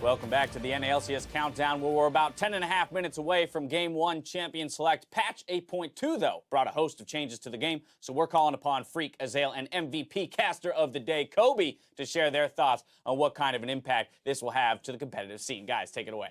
Welcome back to the NALCS Countdown, where we're about 10.5 minutes away from Game 1 Champion Select. Patch 8.2, though, brought a host of changes to the game, so we're calling upon Freak, Azale, and MVP Caster of the Day, Kobe, to share their thoughts on what kind of an impact this will have to the competitive scene. Guys, take it away.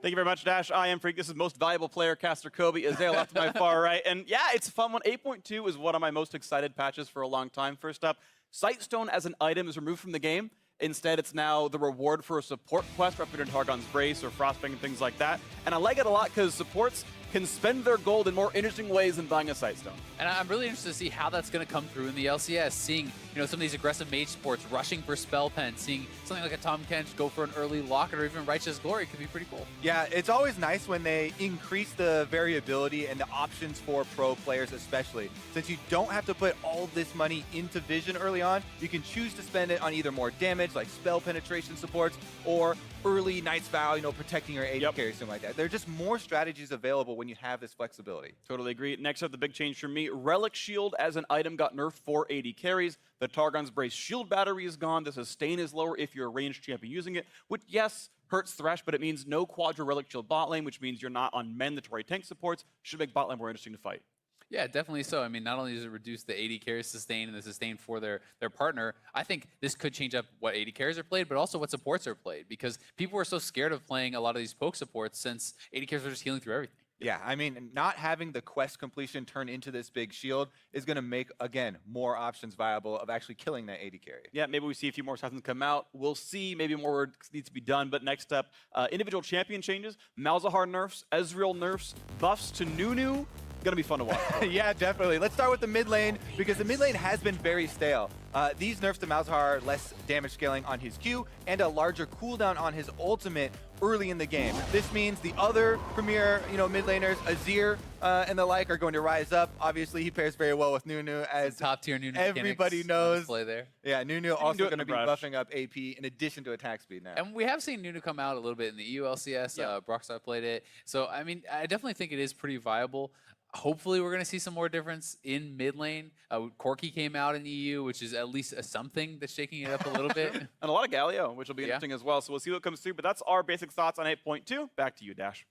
Thank you very much, Dash. I am Freak. This is most valuable player, Caster Kobe, Azale off to my far right. And yeah, it's a fun one. 8.2 is one of my most excited patches for a long time. First up, Sightstone as an item is removed from the game. Instead, it's now the reward for a support quest, representing Targon's Brace or Frostbang and things like that. And I like it a lot because supports can spend their gold in more interesting ways than buying a Sightstone. And I'm really interested to see how that's going to come through in the LCS, seeing some of these aggressive mage sports rushing for Spell Pen, seeing something like a Tom Kench go for an early Locket or even Righteous Glory could be pretty cool. Yeah, it's always nice when they increase the variability and the options for pro players especially. Since you don't have to put all this money into Vision early on, you can choose to spend it on either more damage, like spell penetration supports, or early Knight's Vow, protecting your AD carry, something like that. There are just more strategies available when you have this flexibility. Totally agree. Next up, the big change for me, Relic Shield as an item got nerfed for AD carries. The Targon's Brace shield battery is gone. The sustain is lower if you're a ranged champion using it, which, yes, hurts Thresh, but it means no Quadra Relic Shield bot lane, which means you're not on mandatory tank supports. Should make bot lane more interesting to fight. Yeah, definitely so. I mean, not only does it reduce the AD carry sustain and the sustain for their partner, I think this could change up what AD carries are played, but also what supports are played, because people are so scared of playing a lot of these poke supports since AD carries are just healing through everything. Yeah, I mean, not having the quest completion turn into this big shield is going to make, again, more options viable of actually killing that AD carry. Yeah, maybe we see a few more assassins come out. We'll see. Maybe more work needs to be done. But next up, individual champion changes. Malzahar nerfs, Ezreal nerfs, buffs to Nunu. Gonna be fun to watch. Yeah, definitely. Let's start with the mid lane, because the mid lane has been very stale. These nerfs to Malzahar, less damage scaling on his Q, and a larger cooldown on his ultimate early in the game. This means the other premier, mid laners, Azir and the like, are going to rise up. Obviously, he pairs very well with Nunu, as top tier Nunu everybody knows. Play there. Yeah, Nunu also going to be buffing up AP in addition to attack speed now. And we have seen Nunu come out a little bit in the EU LCS. Yeah. Brockstar played it. So, I mean, I definitely think it is pretty viable. Hopefully, we're going to see some more difference in mid lane. Corki came out in the EU, which is at least something that's shaking it up a little bit. And a lot of Galio, which will be interesting as well. So we'll see what comes through. But that's our basic thoughts on 8.2. Back to you, Dash.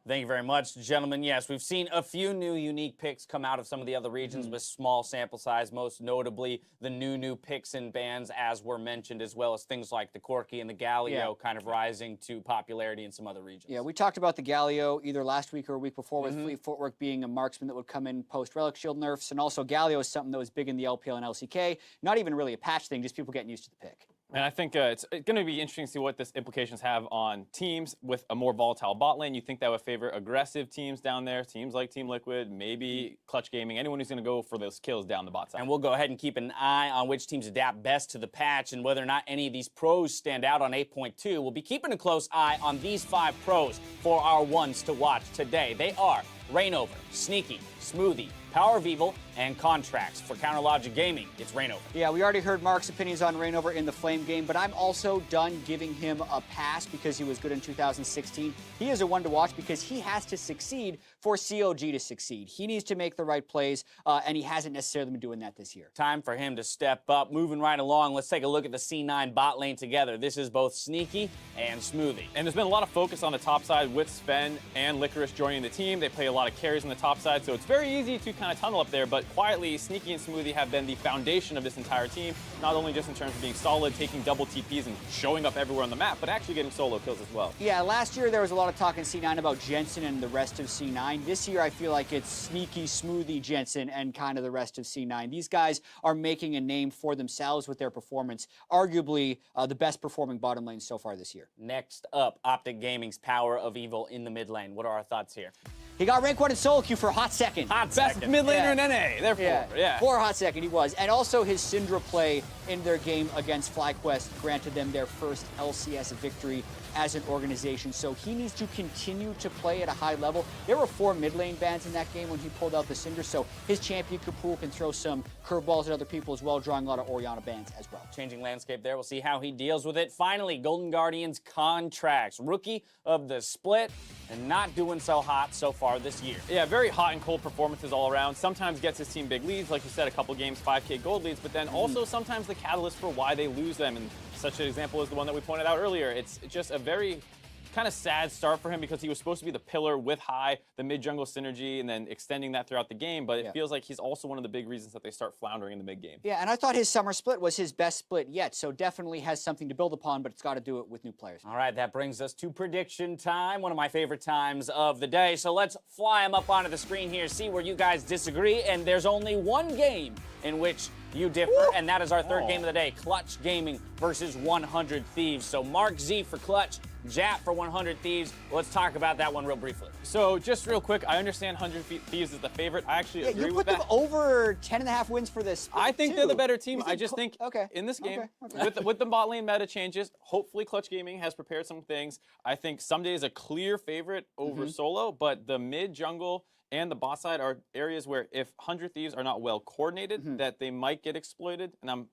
Thank you very much, gentlemen. Yes, we've seen a few new unique picks come out of some of the other regions with small sample size, most notably the new picks and bans, as were mentioned, as well as things like the Corki and the Galio kind of rising to popularity in some other regions. Yeah, we talked about the Galio either last week or a week before, with Fleet Footwork being a marksman that would come in post-Relic Shield nerfs, and also Galio is something that was big in the LPL and LCK. Not even really a patch thing, just people getting used to the pick. And I think it's going to be interesting to see what this implications have on teams with a more volatile bot lane. You think that would favor aggressive teams down there, teams like Team Liquid, maybe Clutch Gaming, anyone who's going to go for those kills down the bot side. And we'll go ahead and keep an eye on which teams adapt best to the patch and whether or not any of these pros stand out on 8.2. We'll be keeping a close eye on these 5 pros for our ones to watch today. They are Reignover, Sneaky, Smoothie, Power of Evil, and Contracts. For Counterlogic Gaming, it's Reignover. Yeah, we already heard Mark's opinions on Reignover in the Flame game, but I'm also done giving him a pass because he was good in 2016. He is a one to watch because he has to succeed for CLG to succeed. He needs to make the right plays, and he hasn't necessarily been doing that this year. Time for him to step up. Moving right along, let's take a look at the C9 bot lane together. This is both Sneaky and Smoothie. And there's been a lot of focus on the top side with Sven and Licorice joining the team. They play a lot of carries on the top side, so it's very easy to kind of tunnel up there, but quietly, Sneaky and Smoothie have been the foundation of this entire team, not only just in terms of being solid, taking double TPs and showing up everywhere on the map, but actually getting solo kills as well. Yeah, last year there was a lot of talk in C9 about Jensen and the rest of C9. This year I feel like it's Sneaky, Smoothie, Jensen, and kind of the rest of C9. These guys are making a name for themselves with their performance, arguably the best performing bottom lane so far this year. Next up, Optic Gaming's Power of Evil in the mid lane. What are our thoughts here? He got rank 1 in solo queue for a hot second. Best mid laner in NA, therefore. Yeah. For a hot second, he was. And also his Syndra play in their game against FlyQuest granted them their first LCS victory as an organization. So he needs to continue to play at a high level. There were 4 mid lane bans in that game when he pulled out the Cinder, so his champion pool can throw some curveballs at other people as well, drawing a lot of Orianna bans as well. Changing landscape there. We'll see how he deals with it. Finally, Golden Guardians contracts. Rookie of the split and not doing so hot so far this year. Yeah, very hot and cold performances all around. Sometimes gets his team big leads, like you said, a couple games, 5K gold leads, but then also sometimes the catalyst for why they lose them. And such an example is the one that we pointed out earlier. It's just a very kind of sad start for him because he was supposed to be the pillar with High, the mid-jungle synergy, and then extending that throughout the game. But it feels like he's also one of the big reasons that they start floundering in the mid game. Yeah, and I thought his summer split was his best split yet, so definitely has something to build upon, but it's got to do it with new players. All right, that brings us to prediction time, one of my favorite times of the day. So let's fly them up onto the screen here, see where you guys disagree. And there's only one game in which you differ, and that is our third game of the day, Clutch Gaming versus 100 Thieves. So Mark Z for Clutch, Jap for 100 Thieves. Let's talk about that one real briefly. So just real quick, I understand 100 Thieves is the favorite. I actually agree you with put that. them over 10.5 wins for this. I think they're the better team. You I just think in this game, with the bot lane meta changes, hopefully Clutch Gaming has prepared some things. I think Someday is a clear favorite over Solo, but the mid jungle and the bot side are areas where if 100 Thieves are not well coordinated, that they might get exploited. And I'm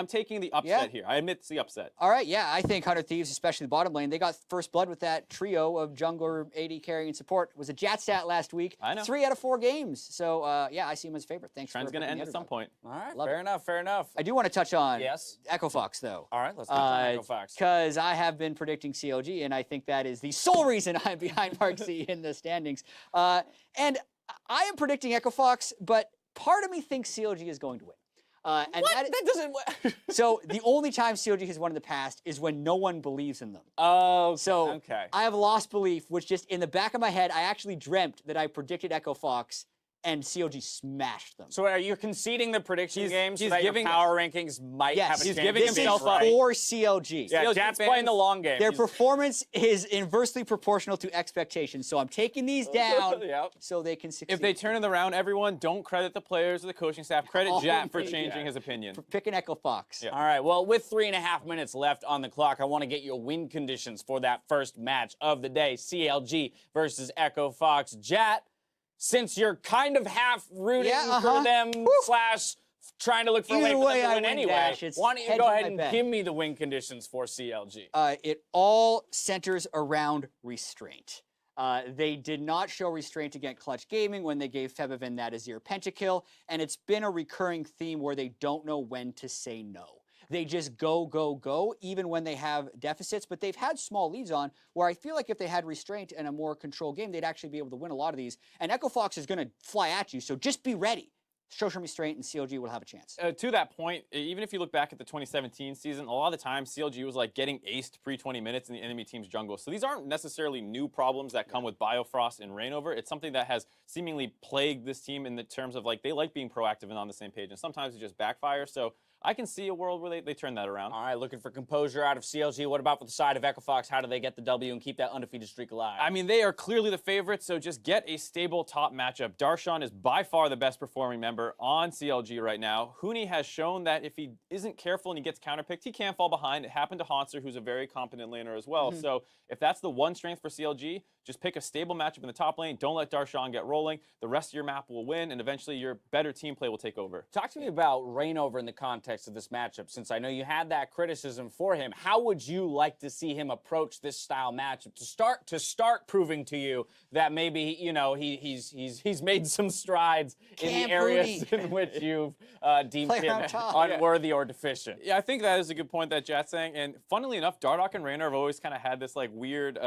taking the upset here. I admit it's the upset. All right, yeah, I think 100 Thieves, especially the bottom lane, they got first blood with that trio of jungler, AD carry, and support. It was a Jat stat last week. I know. 3 out of 4 games. So, yeah, I see him as favorite. Thanks Trend's going to end at some point. All right, Love fair enough, fair enough. I do want to touch on Echo Fox, though. All right, let's touch on Echo Fox. Because I have been predicting CLG, and I think that is the sole reason I'm behind Mark Z in the standings. And I am predicting Echo Fox, but part of me thinks CLG is going to win. And That doesn't... So the only time CLG has won in the past is when no one believes in them. Oh, So okay. I have lost belief, which just in the back of my head, I actually dreamt that I predicted Echo Fox and CLG smashed them. So are you conceding the prediction games so that giving your power rankings might Yes, have a he's chance giving to this be himself is up. right? for CLG. Yeah, CLG Jat's fans- playing the long game. Their He's- performance is inversely proportional to expectations, so I'm taking these down Yep. so they can succeed. If they turn it around, everyone, don't credit the players or the coaching staff. Credit Jat for changing his opinion. For picking Echo Fox. Yeah. All right, well, with 3.5 minutes left on the clock, I want to get your win conditions for that first match of the day, CLG versus Echo Fox. Jat, since you're kind of half rooting for them / trying to look for a way Either for way, them to I win win, anyway, Dash. It's why don't you hedging go ahead my and bet. give me the win conditions for CLG? It all centers around restraint. They did not show restraint against Clutch Gaming when they gave Febiven that Azir pentakill, and it's been a recurring theme where they don't know when to say no. They just go, go, go, even when they have deficits, but they've had small leads on where I feel like if they had restraint and a more controlled game, they'd actually be able to win a lot of these. And Echo Fox is going to fly at you, so just be ready. Show some restraint, and CLG will have a chance. To that point, even if you look back at the 2017 season, a lot of the time CLG was like getting aced pre-20 minutes in the enemy team's jungle. So these aren't necessarily new problems that come with Biofrost and Reignover. It's something that has seemingly plagued this team in the terms of like they like being proactive and on the same page, and sometimes it just backfires. So I can see a world where they turn that around. All right, looking for composure out of CLG. What about for the side of Echo Fox? How do they get the W and keep that undefeated streak alive? I mean, they are clearly the favorites, so just get a stable top matchup. Darshan is by far the best performing member on CLG right now. Huni has shown that if he isn't careful and he gets counterpicked, he can fall behind. It happened to Hanser, who's a very competent laner as well. So if that's the one strength for CLG, just pick a stable matchup in the top lane. Don't let Darshan get rolling. The rest of your map will win, and eventually your better team play will take over. Talk to me about Reignover in the context of this matchup, since I know you had that criticism for him. How would you like to see him approach this style matchup to start proving to you that maybe, you know, he's made some strides in the areas in which you've deemed him unworthy or deficient? Yeah, I think that is a good point that Jat's saying. And funnily enough, Dardoch and Reynor have always kind of had this like weird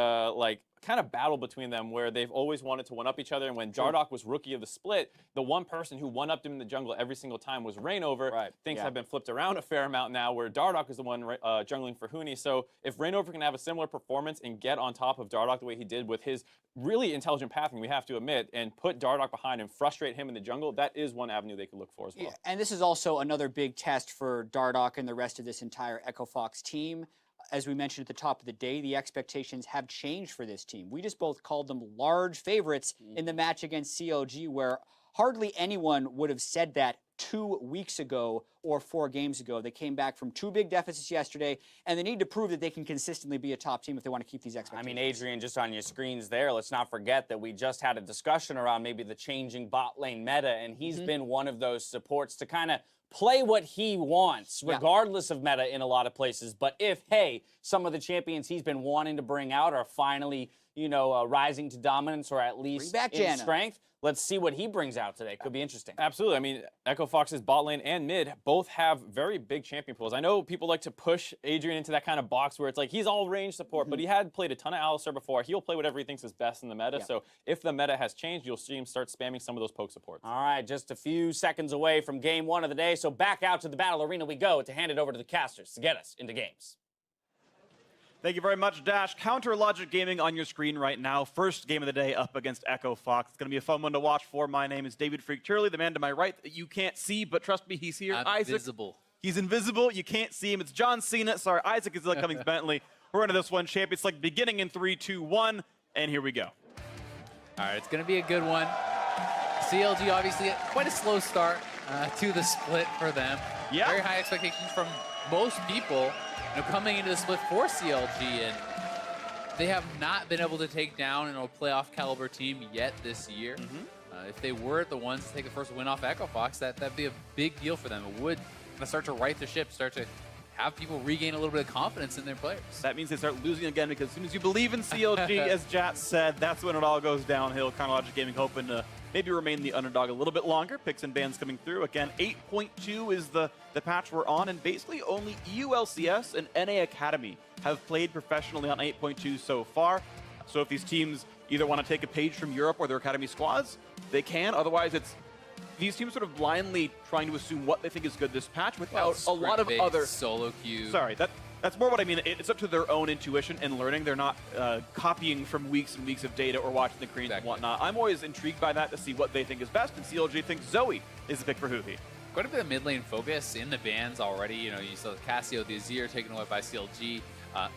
kind of battle between them where they've always wanted to one-up each other. And when Dardoch was rookie of the split, the one person who one-upped him in the jungle every single time was Reignover. Right. Things have been flipped around a fair amount now where Dardoch is the one jungling for Huni. So if Reignover can have a similar performance and get on top of Dardoch the way he did with his really intelligent pathing, we have to admit, and put Dardoch behind and frustrate him in the jungle, that is one avenue they could look for as well. Yeah, and this is also another big test for Dardoch and the rest of this entire Echo Fox team. As we mentioned at the top of the day, the expectations have changed for this team. We just both called them large favorites in the match against CLG, where hardly anyone would have said that 2 weeks ago or 4 games ago. They came back from 2 big deficits yesterday, and they need to prove that they can consistently be a top team if they want to keep these expectations. I mean, Adrian, just on your screens there, let's not forget that we just had a discussion around maybe the changing bot lane meta, and he's been one of those supports to kind of play what he wants, regardless of meta in a lot of places. But if, hey, some of the champions he's been wanting to bring out are finally, rising to dominance or at least in strength, let's see what he brings out today. Could be interesting. Absolutely. I mean, Echo Fox's bot lane and mid both have very big champion pools. I know people like to push Adrian into that kind of box where it's like he's all range support, but he had played a ton of Alistar before. He'll play whatever he thinks is best in the meta. So if the meta has changed, you'll see him start spamming some of those poke supports. All right, just a few seconds away from game 1 of the day. So back out to the battle arena we go to hand it over to the casters to get us into games. Thank you very much, Dash. Counter Logic Gaming on your screen right now. First game of the day up against Echo Fox. It's going to be a fun one to watch for. My name is David Freak Turley, the man to my right that you can't see, but trust me, he's here. I'm invisible. He's invisible. You can't see him. It's John Cena. Sorry, Isaac is Cummings Bentley. We're into this one. Champions Select beginning in 3, 2, 1, and here we go. All right, it's going to be a good one. CLG obviously quite a slow start to the split for them. Yeah. Very high expectations from most people. Coming into the split for CLG, and they have not been able to take down a playoff caliber team yet this year. If they were the ones to take the first win off Echo Fox, that'd be a big deal for them. It would start to right the ship, start to have people regain a little bit of confidence in their players. That means they start losing again, because as soon as you believe in CLG, as Jat said, that's when it all goes downhill. Chronologic Gaming hoping to maybe remain the underdog a little bit longer. Picks and bans coming through. Again, 8.2 is the patch we're on, and basically only EU LCS and NA Academy have played professionally on 8.2 so far. So if these teams either want to take a page from Europe or their Academy squads, they can. Otherwise, it's these teams sort of blindly trying to assume what they think is good this patch without a lot of other solo queue. Sorry, that's more what I mean. It's up to their own intuition and learning. They're not copying from weeks and weeks of data or watching the Koreans and whatnot. I'm always intrigued by that to see what they think is best, and CLG thinks Zoe is the pick for Huhi. Quite a bit of mid lane focus in the bans already. You saw Cassio, the Azir taken away by CLG.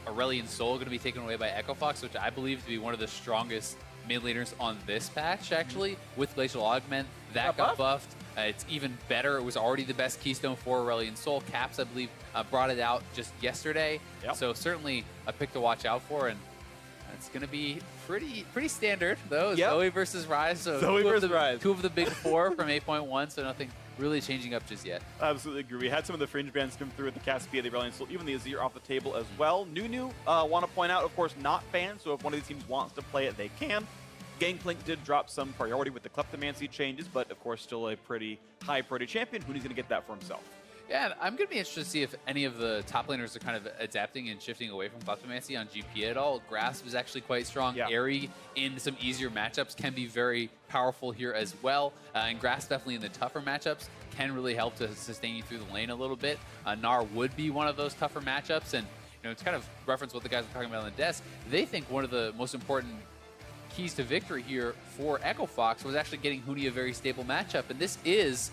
Aurelion Sol going to be taken away by Echo Fox, which I believe to be one of the strongest mid laners on this patch, actually, with Glacial Augment. That got buffed. It's even better. It was already the best Keystone for Aurelion Sol. Caps, I believe, brought it out just yesterday. So certainly a pick to watch out for, and it's going to be pretty standard, though. Zoe versus Rise. So Zoe versus Rise. 2 of the big 4 from 8.1, so nothing really changing up just yet. Absolutely agree. We had some of the fringe bans come through with the Cassia, the Aurelion Sol, even the Azir off the table as well. Nunu, want to point out, of course, not banned, so if one of these teams wants to play it, they can. Gangplank did drop some priority with the Kleptomancy changes, but of course still a pretty high priority champion. Hooney's going to get that for himself. Yeah, and I'm going to be interested to see if any of the top laners are kind of adapting and shifting away from Kleptomancy on GP at all. Grasp is actually quite strong. Airy in some easier matchups can be very powerful here as well. And Grasp definitely in the tougher matchups can really help to sustain you through the lane a little bit. Gnar would be one of those tougher matchups. And to kind of reference what the guys were talking about on the desk, they think one of the most important keys to victory here for Echo Fox was actually getting Hooney a very stable matchup, and this is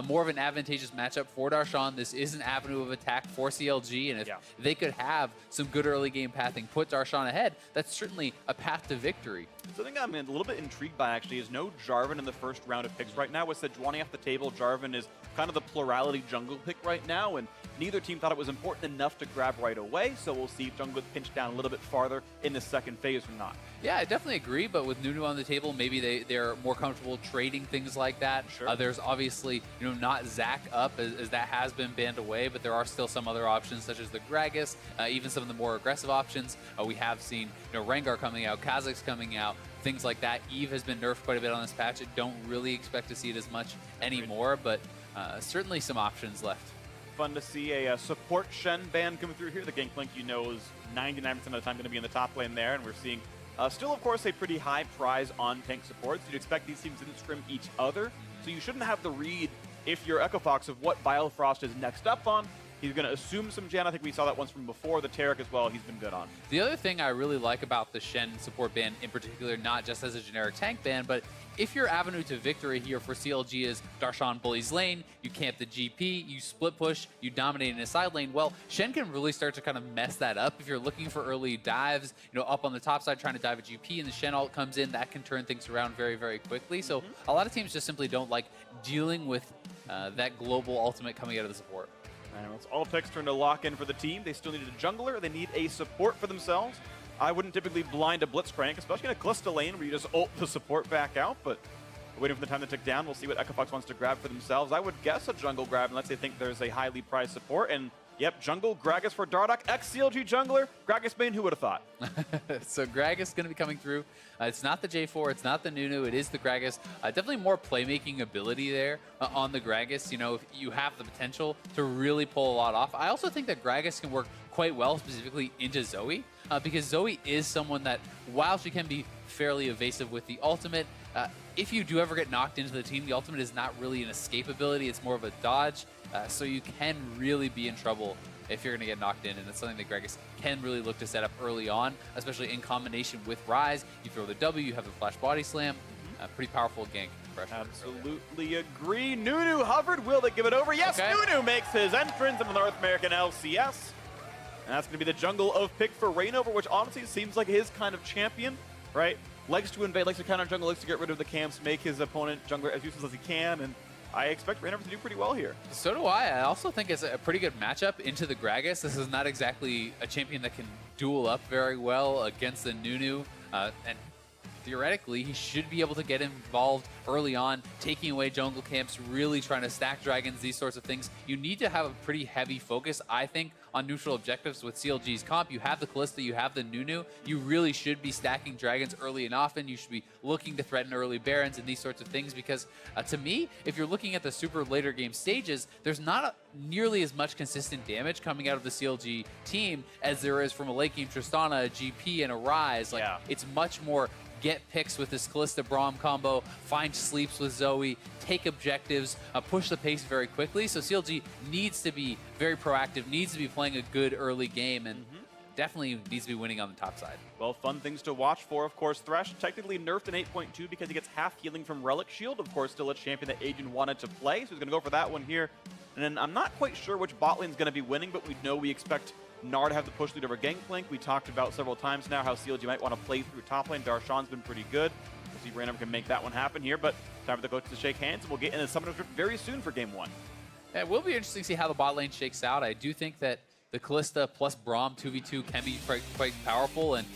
more of an advantageous matchup for Darshan. This is an avenue of attack for CLG, and if they could have some good early game pathing, put Darshan ahead, that's certainly a path to victory. Something I'm a little bit intrigued by, actually, is no Jarvan in the first round of picks right now. With Sejuani off the table, Jarvan is kind of the plurality jungle pick right now, and neither team thought it was important enough to grab right away, so we'll see if jungle is pinched down a little bit farther in the second phase or not. Yeah, I definitely agree, but with Nunu on the table, maybe they're more comfortable trading things like that. Sure. There's obviously, not Zac up, as that has been banned away, but there are still some other options, such as the Gragas, even some of the more aggressive options. We have seen, Rengar coming out, Kha'Zix coming out, things like that. Eve has been nerfed quite a bit on this patch. I don't really expect to see it as much anymore, but certainly some options left. Fun to see a support Shen ban come through here. The Gangplank, is 99% of the time going to be in the top lane there, and we're seeing still, of course, a pretty high prize on tank supports. You'd expect these teams to scrim each other, so you shouldn't have the read if you're Echo Fox of what Bilefrost is next up on. He's going to assume some gen. I think we saw that once from before. The Tarek as well, he's been good on. The other thing I really like about the Shen support ban in particular, not just as a generic tank ban, but if your avenue to victory here for CLG is Darshan bullies lane, you camp the GP, you split push, you dominate in a side lane, well, Shen can really start to kind of mess that up. If you're looking for early dives, up on the top side trying to dive a GP and the Shen ult comes in, that can turn things around very, very quickly. So a lot of teams just simply don't like dealing with that global ultimate coming out of the support. And it's all picks turn to lock in for the team. They still need a jungler. They need a support for themselves. I wouldn't typically blind a Blitzcrank, especially in a Kalista lane where you just ult the support back out, but waiting for the time to tick down, we'll see what EchoFox wants to grab for themselves. I would guess a jungle grab unless they think there's a highly prized support, and yep, jungle, Gragas for Dardoch, ex-CLG jungler, Gragas main, who would have thought? So Gragas going to be coming through. It's not the J4, it's not the Nunu, it is the Gragas. Definitely more playmaking ability there on the Gragas. If you have the potential to really pull a lot off. I also think that Gragas can work quite well specifically into Zoe, because Zoe is someone that, while she can be fairly evasive with the ultimate, if you do ever get knocked into the team, the ultimate is not really an escape ability, it's more of a dodge, so you can really be in trouble if you're going to get knocked in, and it's something that Gragas can really look to set up early on, especially in combination with Ryze. You throw the W, you have the flash body slam, pretty powerful gank. Absolutely agree. Nunu hovered, will they give it over? Yes, okay. Nunu makes his entrance in the North American LCS. And that's going to be the jungle of pick for Reignover, which honestly seems like his kind of champion, right? Likes to invade, likes to counter jungle, likes to get rid of the camps, make his opponent jungler as useless as he can, and I expect Reignover to do pretty well here. So do I. I also think it's a pretty good matchup into the Gragas. This is not exactly a champion that can duel up very well against the Nunu, and theoretically, he should be able to get involved early on, taking away jungle camps, really trying to stack dragons, these sorts of things. You need to have a pretty heavy focus, I think, on neutral objectives with CLG's comp. You have the Kalista, you have the Nunu. You really should be stacking dragons early and often. You should be looking to threaten early barons and these sorts of things because, to me, if you're looking at the super later game stages, there's not nearly as much consistent damage coming out of the CLG team as there is from a late game Tristana, a GP, and a Ryze. It's much more get picks with this Kalista Braum combo, find sleeps with Zoe, take objectives, push the pace very quickly. So CLG needs to be very proactive, needs to be playing a good early game, and definitely needs to be winning on the top side. Well, fun things to watch for, of course. Thresh technically nerfed in 8.2 because he gets half healing from Relic Shield. Of course, still a champion that Adrian wanted to play, so he's going to go for that one here. And then I'm not quite sure which bot lane's going to be winning, but we expect Gnar to have the push lead over Gangplank. We talked about several times now how CLG might want to play through top lane. Darshan's been pretty good. We'll see if Reignover can make that one happen here, but time for the coaches to shake hands, and we'll get into Summoner's Rift very soon for Game 1. Yeah, it will be interesting to see how the bot lane shakes out. I do think that the Kalista plus Braum 2v2 can be quite powerful, and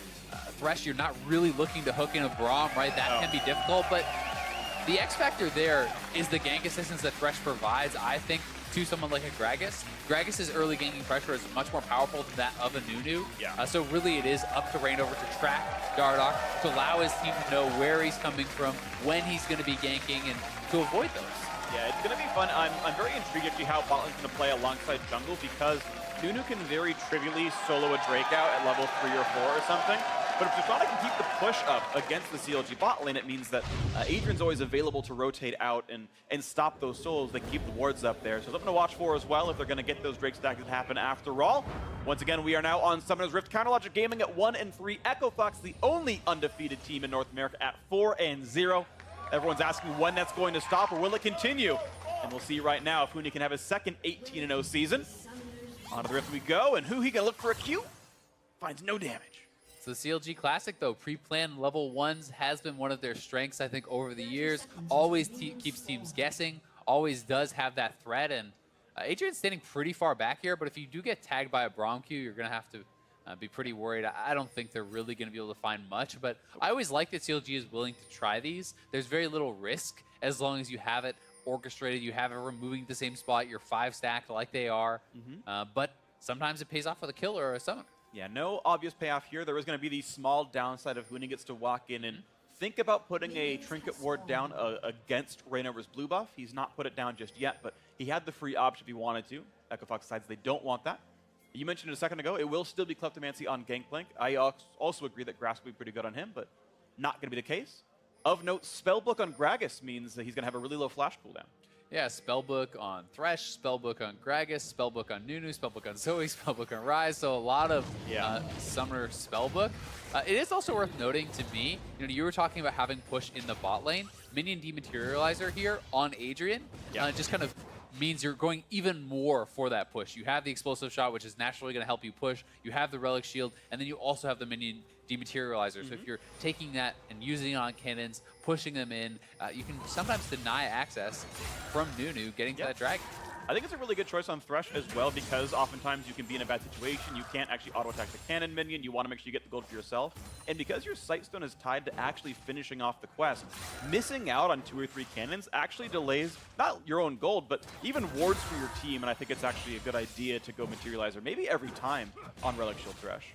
Thresh, you're not really looking to hook in a Braum, right? That can be difficult, but the X factor there is the gank assistance that Thresh provides, I think, to someone like a Gragas. Gragas' early ganking pressure is much more powerful than that of a Nunu. So really it is up to Reignover to track Dardoch, to allow his team to know where he's coming from, when he's going to be ganking, and to avoid those. Yeah, it's going to be fun. I'm very intrigued actually how botlane's going to play alongside jungle because Nunu can very trivially solo a Drake out at level 3 or 4 or something. But if Tristana can keep the push up against the CLG bot lane, it means that Adrian's always available to rotate out and stop those solos that keep the wards up there. So something to watch for as well if they're going to get those Drake stacks that happen after all. Once again, we are now on Summoner's Rift. Counterlogic Gaming at 1-3. EchoFox, the only undefeated team in North America, at 4-0. Everyone's asking when that's going to stop, or will it continue? And we'll see right now if Huni can have his second 18-0 season. On to the Rift we go, and who he can look for a Q? Finds no damage. So the CLG Classic, though, pre-planned level 1s has been one of their strengths, I think, over the years. Always keeps teams guessing, always does have that threat, and Adrian's standing pretty far back here, but if you do get tagged by a Braum Q, you're going to have to be pretty worried. I don't think they're really going to be able to find much, but I always like that CLG is willing to try these. There's very little risk as long as you have it orchestrated, you have everyone moving to the same spot, you're 5-stacked like they are, but sometimes it pays off with a kill or a summon. Yeah, no obvious payoff here. There is going to be the small downside of Huni gets to walk in and think about putting a Trinket Ward down against Reignover's blue buff. He's not put it down just yet, but he had the free option if he wanted to. EchoFox decides they don't want that. You mentioned it a second ago, it will still be Kleptomancy on Gangplank. I also agree that Grasp will be pretty good on him, but not going to be the case. Of note, Spellbook on Gragas means that he's going to have a really low flash cooldown. Yeah, Spellbook on Thresh, Spellbook on Gragas, Spellbook on Nunu, Spellbook on Zoe, Spellbook on Ryze. So a lot of Summoner Spellbook. It is also worth noting to me, you were talking about having push in the bot lane. Minion Dematerializer here on Adrian just kind of means you're going even more for that push. You have the explosive shot, which is naturally going to help you push. You have the relic shield, and then you also have the minion dematerializer. So if you're taking that and using it on cannons, pushing them in, you can sometimes deny access from Nunu getting to that dragon. I think it's a really good choice on Thresh as well, because oftentimes you can be in a bad situation. You can't actually auto-attack the cannon minion. You want to make sure you get the gold for yourself. And because your Sightstone is tied to actually finishing off the quest, missing out on 2 or 3 cannons actually delays not your own gold, but even wards for your team. And I think it's actually a good idea to go Materializer maybe every time on Relic Shield Thresh.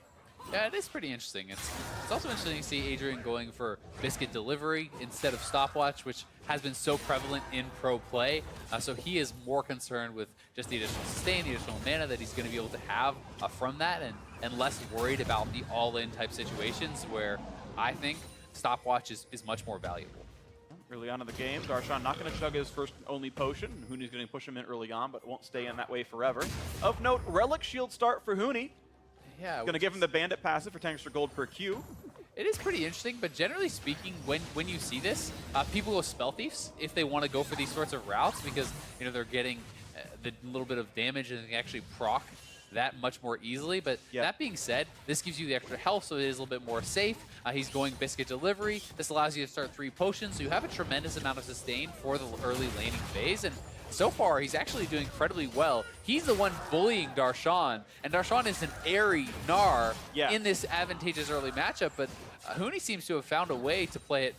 Yeah, it is pretty interesting. It's also interesting to see Adrian going for Biscuit Delivery instead of Stopwatch, which has been so prevalent in pro play. So he is more concerned with just the additional sustain, the additional mana that he's going to be able to have from that, and less worried about the all-in type situations where I think Stopwatch is much more valuable. Early on in the game, Darshan not going to chug his first and only potion. Huni's going to push him in early on, but it won't stay in that way forever. Of note, Relic Shield start for Huni. Yeah, Going to give him the Bandit passive for 10 extra gold per Q. It is pretty interesting, but generally speaking, when you see this, people go Spell Thieves if they want to go for these sorts of routes, because they're getting the little bit of damage and they can actually proc that much more easily. But that being said, this gives you the extra health, so it is a little bit more safe. He's going Biscuit Delivery. This allows you to start 3 potions, so you have a tremendous amount of sustain for the early laning phase. And so far, he's actually doing incredibly well. He's the one bullying Darshan, and Darshan is an airy Gnar in this advantageous early matchup, but Huni seems to have found a way to play it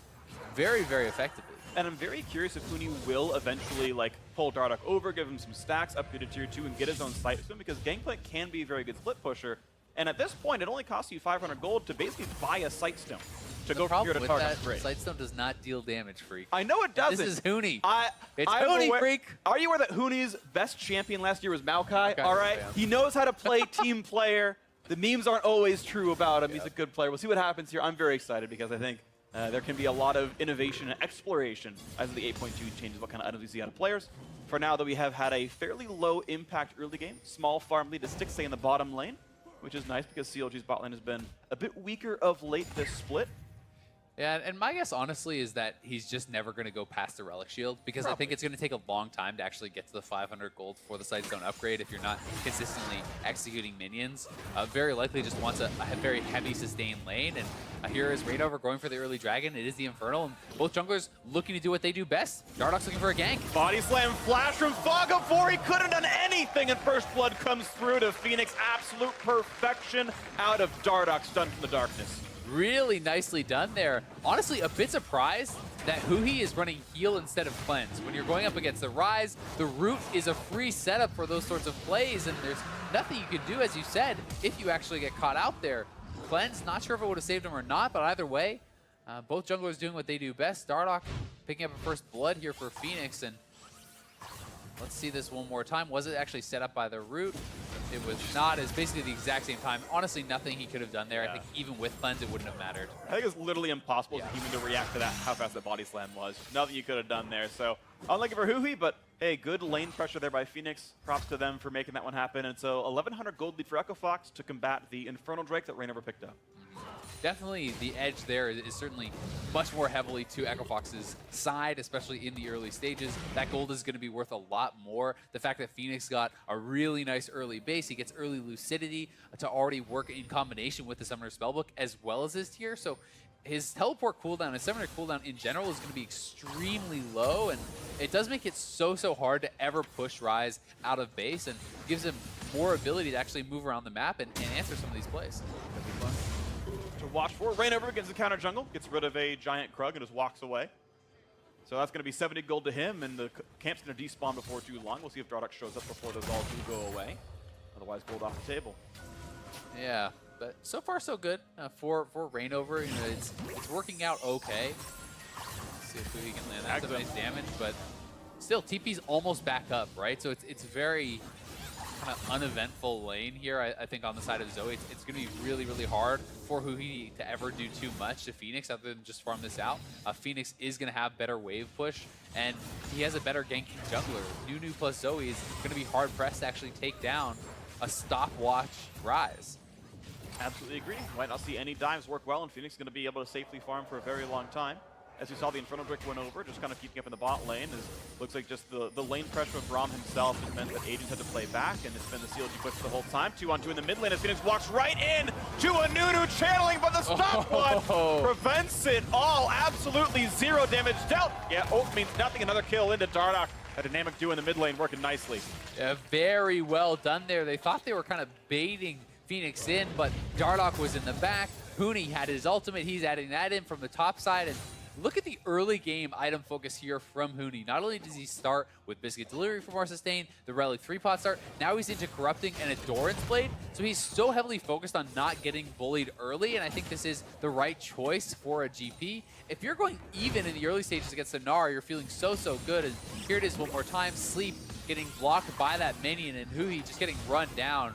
very, very effectively. And I'm very curious if Huni will eventually pull Dardoch over, give him some stacks, upgrade to tier 2, and get his own Sightstone, because Gangplank can be a very good split pusher. And at this point, it only costs you 500 gold to basically buy a Sightstone to go from here to Targon Strait. Sightstone does not deal damage, Freak. I know it doesn't. This is Huni. It's Huni, Freak. Are you aware that Huni's best champion last year was Maokai? All right, he knows how to play team player. The memes aren't always true about him. He's a good player. We'll see what happens here. I'm very excited because I think there can be a lot of innovation and exploration as the 8.2 changes what kind of items we see out of players. For now, though, we have had a fairly low impact early game. Small farm lead to Stixxay in the bottom lane, which is nice because CLG's bot lane has been a bit weaker of late this split. Yeah, and my guess, honestly, is that he's just never going to go past the Relic Shield, because I think it's going to take a long time to actually get to the 500 gold for the Sightstone upgrade if you're not consistently executing minions. Very likely just wants a very heavy sustained lane, and here is Rainover going for the early dragon. It is the Infernal, and both junglers looking to do what they do best. Dardoch's looking for a gank. Body slam flash from Fogg-Of-War. He couldn't have done anything, and First Blood comes through to Phoenix. Absolute perfection out of Dardoch, stunned from the darkness. Really nicely done there. Honestly, a bit surprised that Huhi is running heal instead of cleanse. When you're going up against the Ryze, the root is a free setup for those sorts of plays, and there's nothing you can do, as you said, if you actually get caught out there. Cleanse, not sure if it would have saved him or not, but either way, both junglers doing what they do best. Dardoch picking up a first blood here for Phoenix, and let's see this one more time. Was it actually set up by the root? It was not. It's basically the exact same time. Honestly, nothing he could have done there. I think even with cleanse, it wouldn't have mattered. I think it's literally impossible even to react to that, how fast that body slam was. Nothing you could have done there. So, unlucky for Huhi, but hey, good lane pressure there by Phoenix. Props to them for making that one happen. And so, 1,100 gold lead for Echo Fox to combat the Infernal Drake that Rainover picked up. Definitely the edge there is certainly much more heavily to Echo Fox's side, especially in the early stages. That gold is going to be worth a lot more. The fact that Phoenix got a really nice early base, he gets early lucidity to already work in combination with the Summoner Spellbook as well as his tier. So his teleport cooldown, his Summoner cooldown in general is going to be extremely low, and it does make it so hard to ever push Ryze out of base, and gives him more ability to actually move around the map and answer some of these plays. To watch for. Rainover against the counter jungle, gets rid of a giant Krug and just walks away. So that's going to be 70 gold to him, and the camp's going to despawn before too long. We'll see if Dardoch shows up before those all do go away. Otherwise, gold off the table. Yeah, but so far so good for Rainover. It's working out okay. Let's see if he can land that. Some nice damage, but still, TP's almost back up, right? So it's very kind of uneventful lane here, I think on the side of Zoe, it's going to be really, really hard for Huhi to ever do too much to Phoenix other than just farm this out. Phoenix is going to have better wave push, and he has a better ganking jungler. Nunu plus Zoe is going to be hard-pressed to actually take down a stopwatch Rise. Absolutely agree. Might not see any dives work well, and Phoenix is going to be able to safely farm for a very long time. As we saw, the Inferno Brick went over, just kind of keeping up in the bot lane. Looks like just the lane pressure of Braum himself has meant that Agents had to play back, and it's been the CLG push the whole time. 2-on-2 in the mid lane as Phoenix walks right in to a Nunu channeling, but the stopwatch prevents it all. Absolutely zero damage dealt. Yeah, ult means nothing. Another kill into Dardoch. A dynamic duo in the mid lane working nicely. Yeah, very well done there. They thought they were kind of baiting Phoenix in, but Dardoch was in the back. Huni had his ultimate. He's adding that in from the top side, and look at the early game item focus here from Huni. Not only does he start with Biscuit Delivery for more sustain, the Relic 3-pot start, now he's into Corrupting and a Doran's Blade, so he's so heavily focused on not getting bullied early, and I think this is the right choice for a GP. If you're going even in the early stages against the Gnar, you're feeling so good, and here it is one more time, Sleep getting blocked by that minion, and Huhi just getting run down.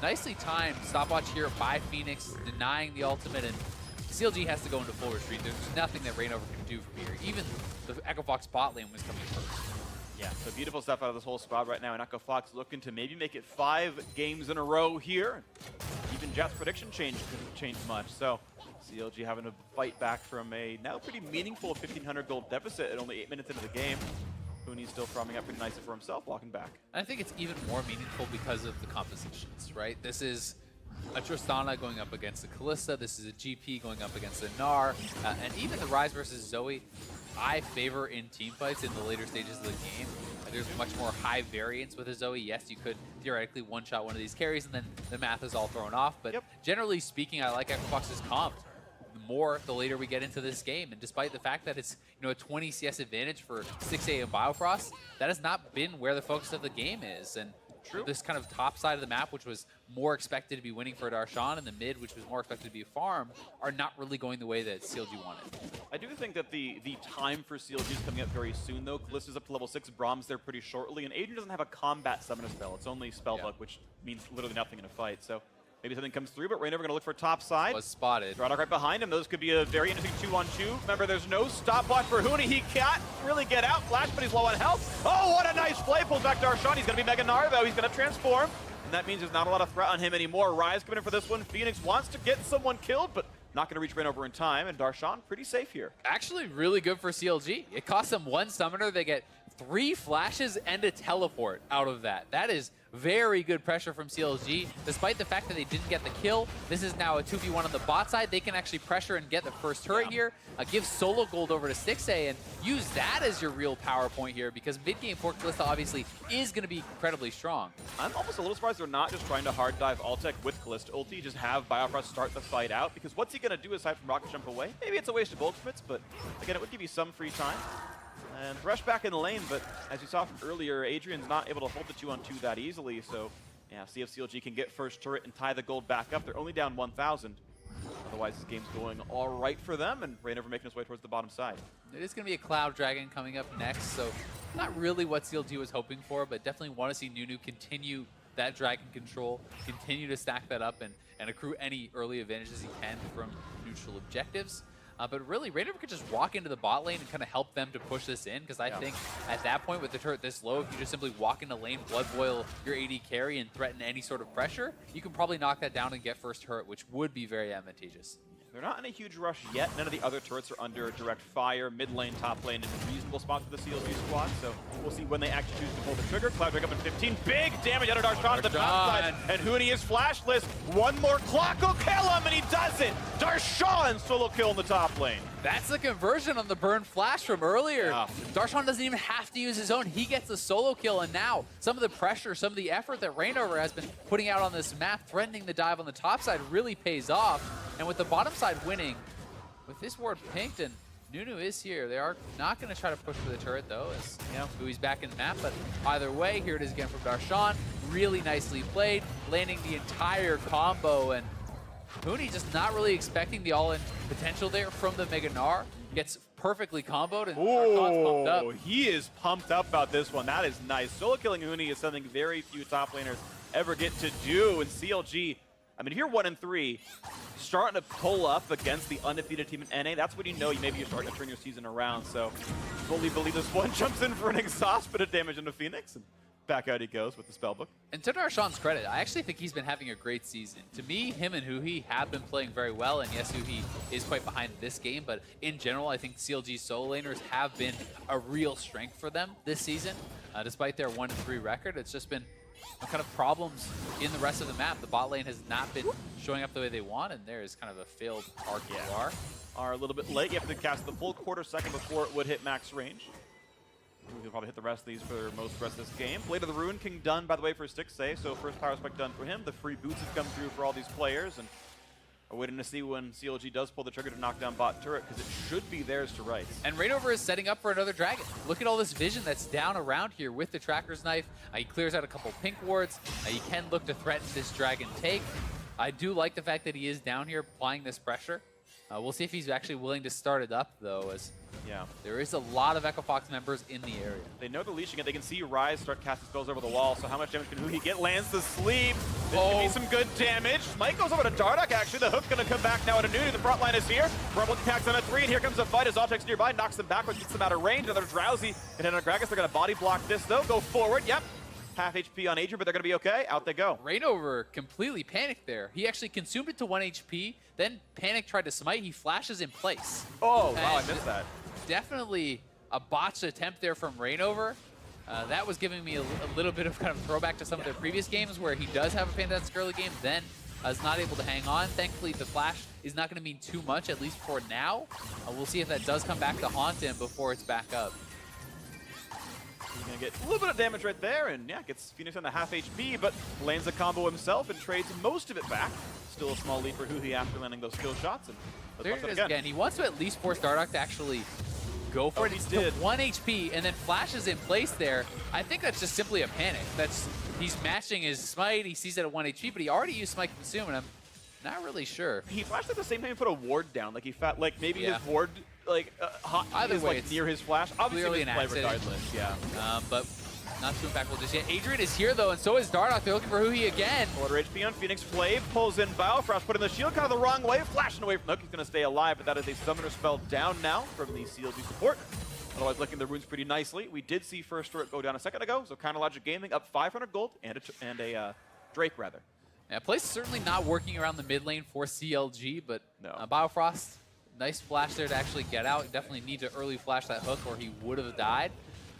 Nicely timed stopwatch here by Phoenix, denying the ultimate, and CLG has to go into full retreat. There's nothing that Rainover can do from here. Even the Echo Fox bot lane was coming first. Yeah, so beautiful stuff out of this whole squad right now, and Echo Fox looking to maybe make it 5 games in a row here. Even Jet's prediction change couldn't change much, so CLG having to fight back from a now pretty meaningful 1,500 gold deficit at only 8 minutes into the game. Huni's still farming up pretty nicely for himself, walking back. I think it's even more meaningful because of the compositions, right? This is a Tristana going up against the Kalista. This is a GP going up against the Gnar. And even the Rise versus Zoe, I favor in team fights in the later stages of the game. There's much more high variance with a Zoe. Yes, you could theoretically one-shot one of these carries, and then the math is all thrown off. But generally speaking, I like Echo Fox's comp the later we get into this game. And despite the fact that it's a 20 CS advantage for 6A and Biofrost, that has not been where the focus of the game is. And this kind of top side of the map, which was more expected to be winning for Darshan, and the mid, which was more expected to be a farm, are not really going the way that CLG wanted. I do think that the time for CLG is coming up very soon, though. Kalista's up to level 6, Braum's there pretty shortly, and Adrian doesn't have a combat summoner spell. It's only Spellbook, which means literally nothing in a fight. So maybe something comes through, but Rainover going to look for top side. Was spotted. Dardoch right behind him. Those could be a very interesting 2-on-2. Remember, there's no stopwatch for Huni. He can't really get out. Flash, but he's low on health. Oh, what a nice play. Pulls back Darshan. He's going to be Mega Gnar, though. He's going to transform. And that means there's not a lot of threat on him anymore. Rise coming in for this one. Phoenix wants to get someone killed, but not going to reach Rainover in time. And Darshan, pretty safe here. Actually, really good for CLG. It costs them 1 summoner. They get 3 flashes and a teleport out of that. That is very good pressure from CLG. Despite the fact that they didn't get the kill, this is now a 2v1 on the bot side. They can actually pressure and get the first turret here, give solo gold over to 6A, and use that as your real power point here, because mid-game for Kalista obviously is going to be incredibly strong. I'm almost a little surprised they're not just trying to hard dive Altec with Kalista ulti, just have Biofrost start the fight out, because what's he going to do aside from rocket jump away? Maybe it's a waste of ultimates, but again, it would give you some free time. And Thresh back in the lane, but as you saw from earlier, Adrian's not able to hold the 2-on-2 that easily, so yeah, see if CLG can get first turret and tie the gold back up. They're only down 1,000. Otherwise, this game's going all right for them, and Rainover making his way towards the bottom side. It is going to be a Cloud Dragon coming up next, so not really what CLG was hoping for, but definitely want to see Nunu continue that Dragon control, continue to stack that up, and accrue any early advantages he can from neutral objectives. But really, Rainover could just walk into the bot lane and kind of help them to push this in, because I think at that point with the turret this low, if you just simply walk into lane, blood boil your AD carry and threaten any sort of pressure, you can probably knock that down and get first turret, which would be very advantageous. They're not in a huge rush yet. None of the other turrets are under direct fire. Mid lane, top lane, in reasonable spots for the CLG squad. So we'll see when they actually choose to pull the trigger. Cloud Drake up in 15. Big damage out of Darshan to the top side. And Huni is flashless. One more clock will kill him, and he does it. Darshan solo kill in the top lane. That's the conversion on the burn flash from earlier. Darshan doesn't even have to use his own. He gets the solo kill, and now some of the pressure, some of the effort that Rainover has been putting out on this map, threatening the dive on the top side, really pays off. And with the bottom side winning, with this ward pinked, and Nunu is here. They are not going to try to push for the turret, though, as Hui's back in the map. But either way, here it is again from Darshan. Really nicely played, landing the entire combo, and Huni just not really expecting the all-in potential there from the Mega Gnar. Gets perfectly comboed, and Darshan's pumped up. Oh, he is pumped up about this one. That is nice. Solo killing Uni is something very few top laners ever get to do. And CLG, I mean, if you're 1-3, starting to pull up against the undefeated team in NA, that's when you know maybe you're starting to turn your season around. So fully believe this one jumps in for an exhaust bit of damage into Phoenix. And back out he goes with the spellbook. And to Darshan's credit, I actually think he's been having a great season. To me, him and Huhi have been playing very well, and yes, Huhi is quite behind this game, but in general, I think CLG's solo laners have been a real strength for them this season. Despite their 1-3 record, it's just been kind of problems in the rest of the map. The bot lane has not been showing up the way they want, and there is kind of a failed RQR. Are a little bit late. You have to cast the full quarter second before it would hit max range. We'll probably hit the rest of these for most of the rest of this game. Blade of the Ruin King done, by the way, for Stixxay, so first power spike done for him. The free boots have come through for all these players, and we're waiting to see when CLG does pull the trigger to knock down bot turret, because it should be theirs to right. And Rainover is setting up for another dragon. Look at all this vision that's down around here with the Tracker's Knife. He clears out a couple pink wards. You can look to threaten this dragon take. I do like the fact that he is down here applying this pressure. We'll see if he's actually willing to start it up, though, as there is a lot of Echo Fox members in the area. They know they're leashing it. They can see Ryze start casting spells over the wall, so how much damage can Huhi get? Lands to sleep. This could be some good damage. Smite goes over to Dardoch, actually. The hook's going to come back now into Nunu. The front line is here. Rumble attacks on a 3, and here comes a fight as Zaltek's nearby. Knocks them backwards, gets them out of range. Another Drowsy. And then Gragas, they're going to body block this, though. Go forward. Yep. Half HP on Adrian, but they're going to be okay. Out they go. Rainover completely panicked there. He actually consumed it to 1 HP, then Panic tried to smite. He flashes in place. Oh, wow, I missed that. Definitely a botched attempt there from Rainover. That was giving me a little bit of kind of throwback to some of their previous games where he does have a fantastic early game, then is not able to hang on. Thankfully, the flash is not going to mean too much, at least for now. We'll see if that does come back to haunt him before it's back up. He's going to get a little bit of damage right there, and yeah, gets Phoenix on the half HP, but lands a combo himself and trades most of it back. Still a small lead for Huhi after landing those skill shots. And there it is again. He wants to at least force Dardoch to actually go for it. He's still 1 HP and then flashes in place there. I think that's just simply a panic. He's matching his smite. He sees it at 1 HP, but he already used smite consume, and I'm not really sure. He flashed at the same time he put a ward down. Like he felt like maybe his ward either is way, like near his flash. Obviously, an play accident. regardless. Yeah. But not too impactful just yet. Adrian is here though, and so is Dardoch. They're looking for Huhi again. Quarter HP on Phoenix. Flave pulls in Biofrost, putting the shield kind of the wrong way, flashing away from the hook. He's going to stay alive, but that is a summoner spell down now from the CLG support. Otherwise, licking the runes pretty nicely. We did see first turret go down a second ago, so Counter Logic Gaming up 500 gold and a Drake rather. Yeah, play is certainly not working around the mid lane for CLG, but no. Biofrost, nice flash there to actually get out. Definitely need to early flash that hook or he would have died.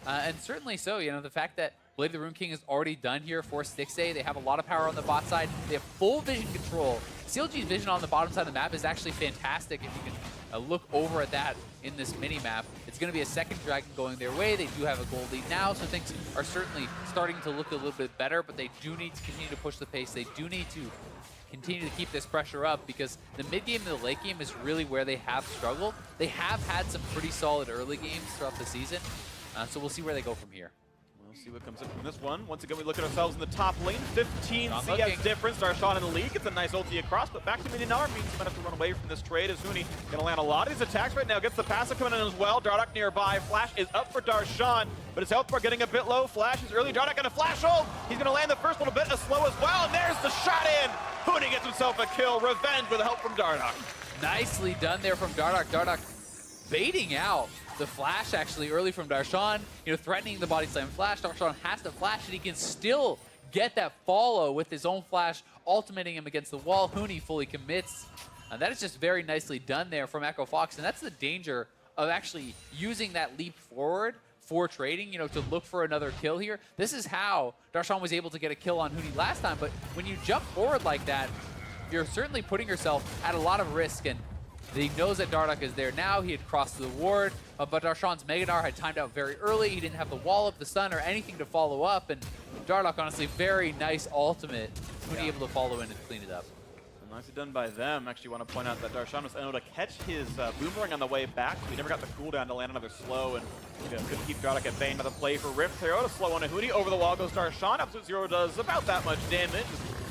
And certainly so, you know, the fact that Blade of the Rune King is already done here for Stixxay. They have a lot of power on the bot side. They have full vision control. CLG's vision on the bottom side of the map is actually fantastic. If you can look over at that in this mini-map, it's going to be a second dragon going their way. They do have a gold lead now, so things are certainly starting to look a little bit better, but they do need to continue to push the pace. They do need to continue to keep this pressure up because the mid game and the late game is really where they have struggled. They have had some pretty solid early games throughout the season, so we'll see where they go from here. We'll see what comes in from this one. Once again, we look at ourselves in the top lane. 15 CS difference. Darshan in the lead gets a nice ulti across, but back to Mininar means he might have to run away from this trade as Huni going to land a lot of these attacks right now. Gets the passive coming in as well. Dardoch nearby. Flash is up for Darshan, but his health bar getting a bit low. Flash is early. Dardoch going to flash ult. He's going to land the first little bit slow as well, and there's the shot in. Huni gets himself a kill. Revenge with help from Dardoch. Nicely done there from Dardoch. Dardoch baiting out the flash actually early from Darshan, you know, threatening the body slam flash. Darshan has to flash and he can still get that follow with his own flash, ultimating him against the wall. Huni fully commits. That is just very nicely done there from Echo Fox, and that's the danger of actually using that leap forward for trading, you know, to look for another kill here. This is how Darshan was able to get a kill on Huni last time, but when you jump forward like that, you're certainly putting yourself at a lot of risk, and he knows that Dardoch is there now. He had crossed the ward, but Darshan's Megadar had timed out very early. He didn't have the wall up, the stun, or anything to follow up. And Dardoch, honestly, very nice ultimate. When able to follow in and clean it up. Nicely done by them. Actually want to point out that Darshan was able to catch his boomerang on the way back. So he never got the cooldown to land another slow, and couldn't keep Dardoch at bay. Another play for Rift Herald. A slow on a Huni. Over the wall goes Darshan. Absolute Zero does about that much damage.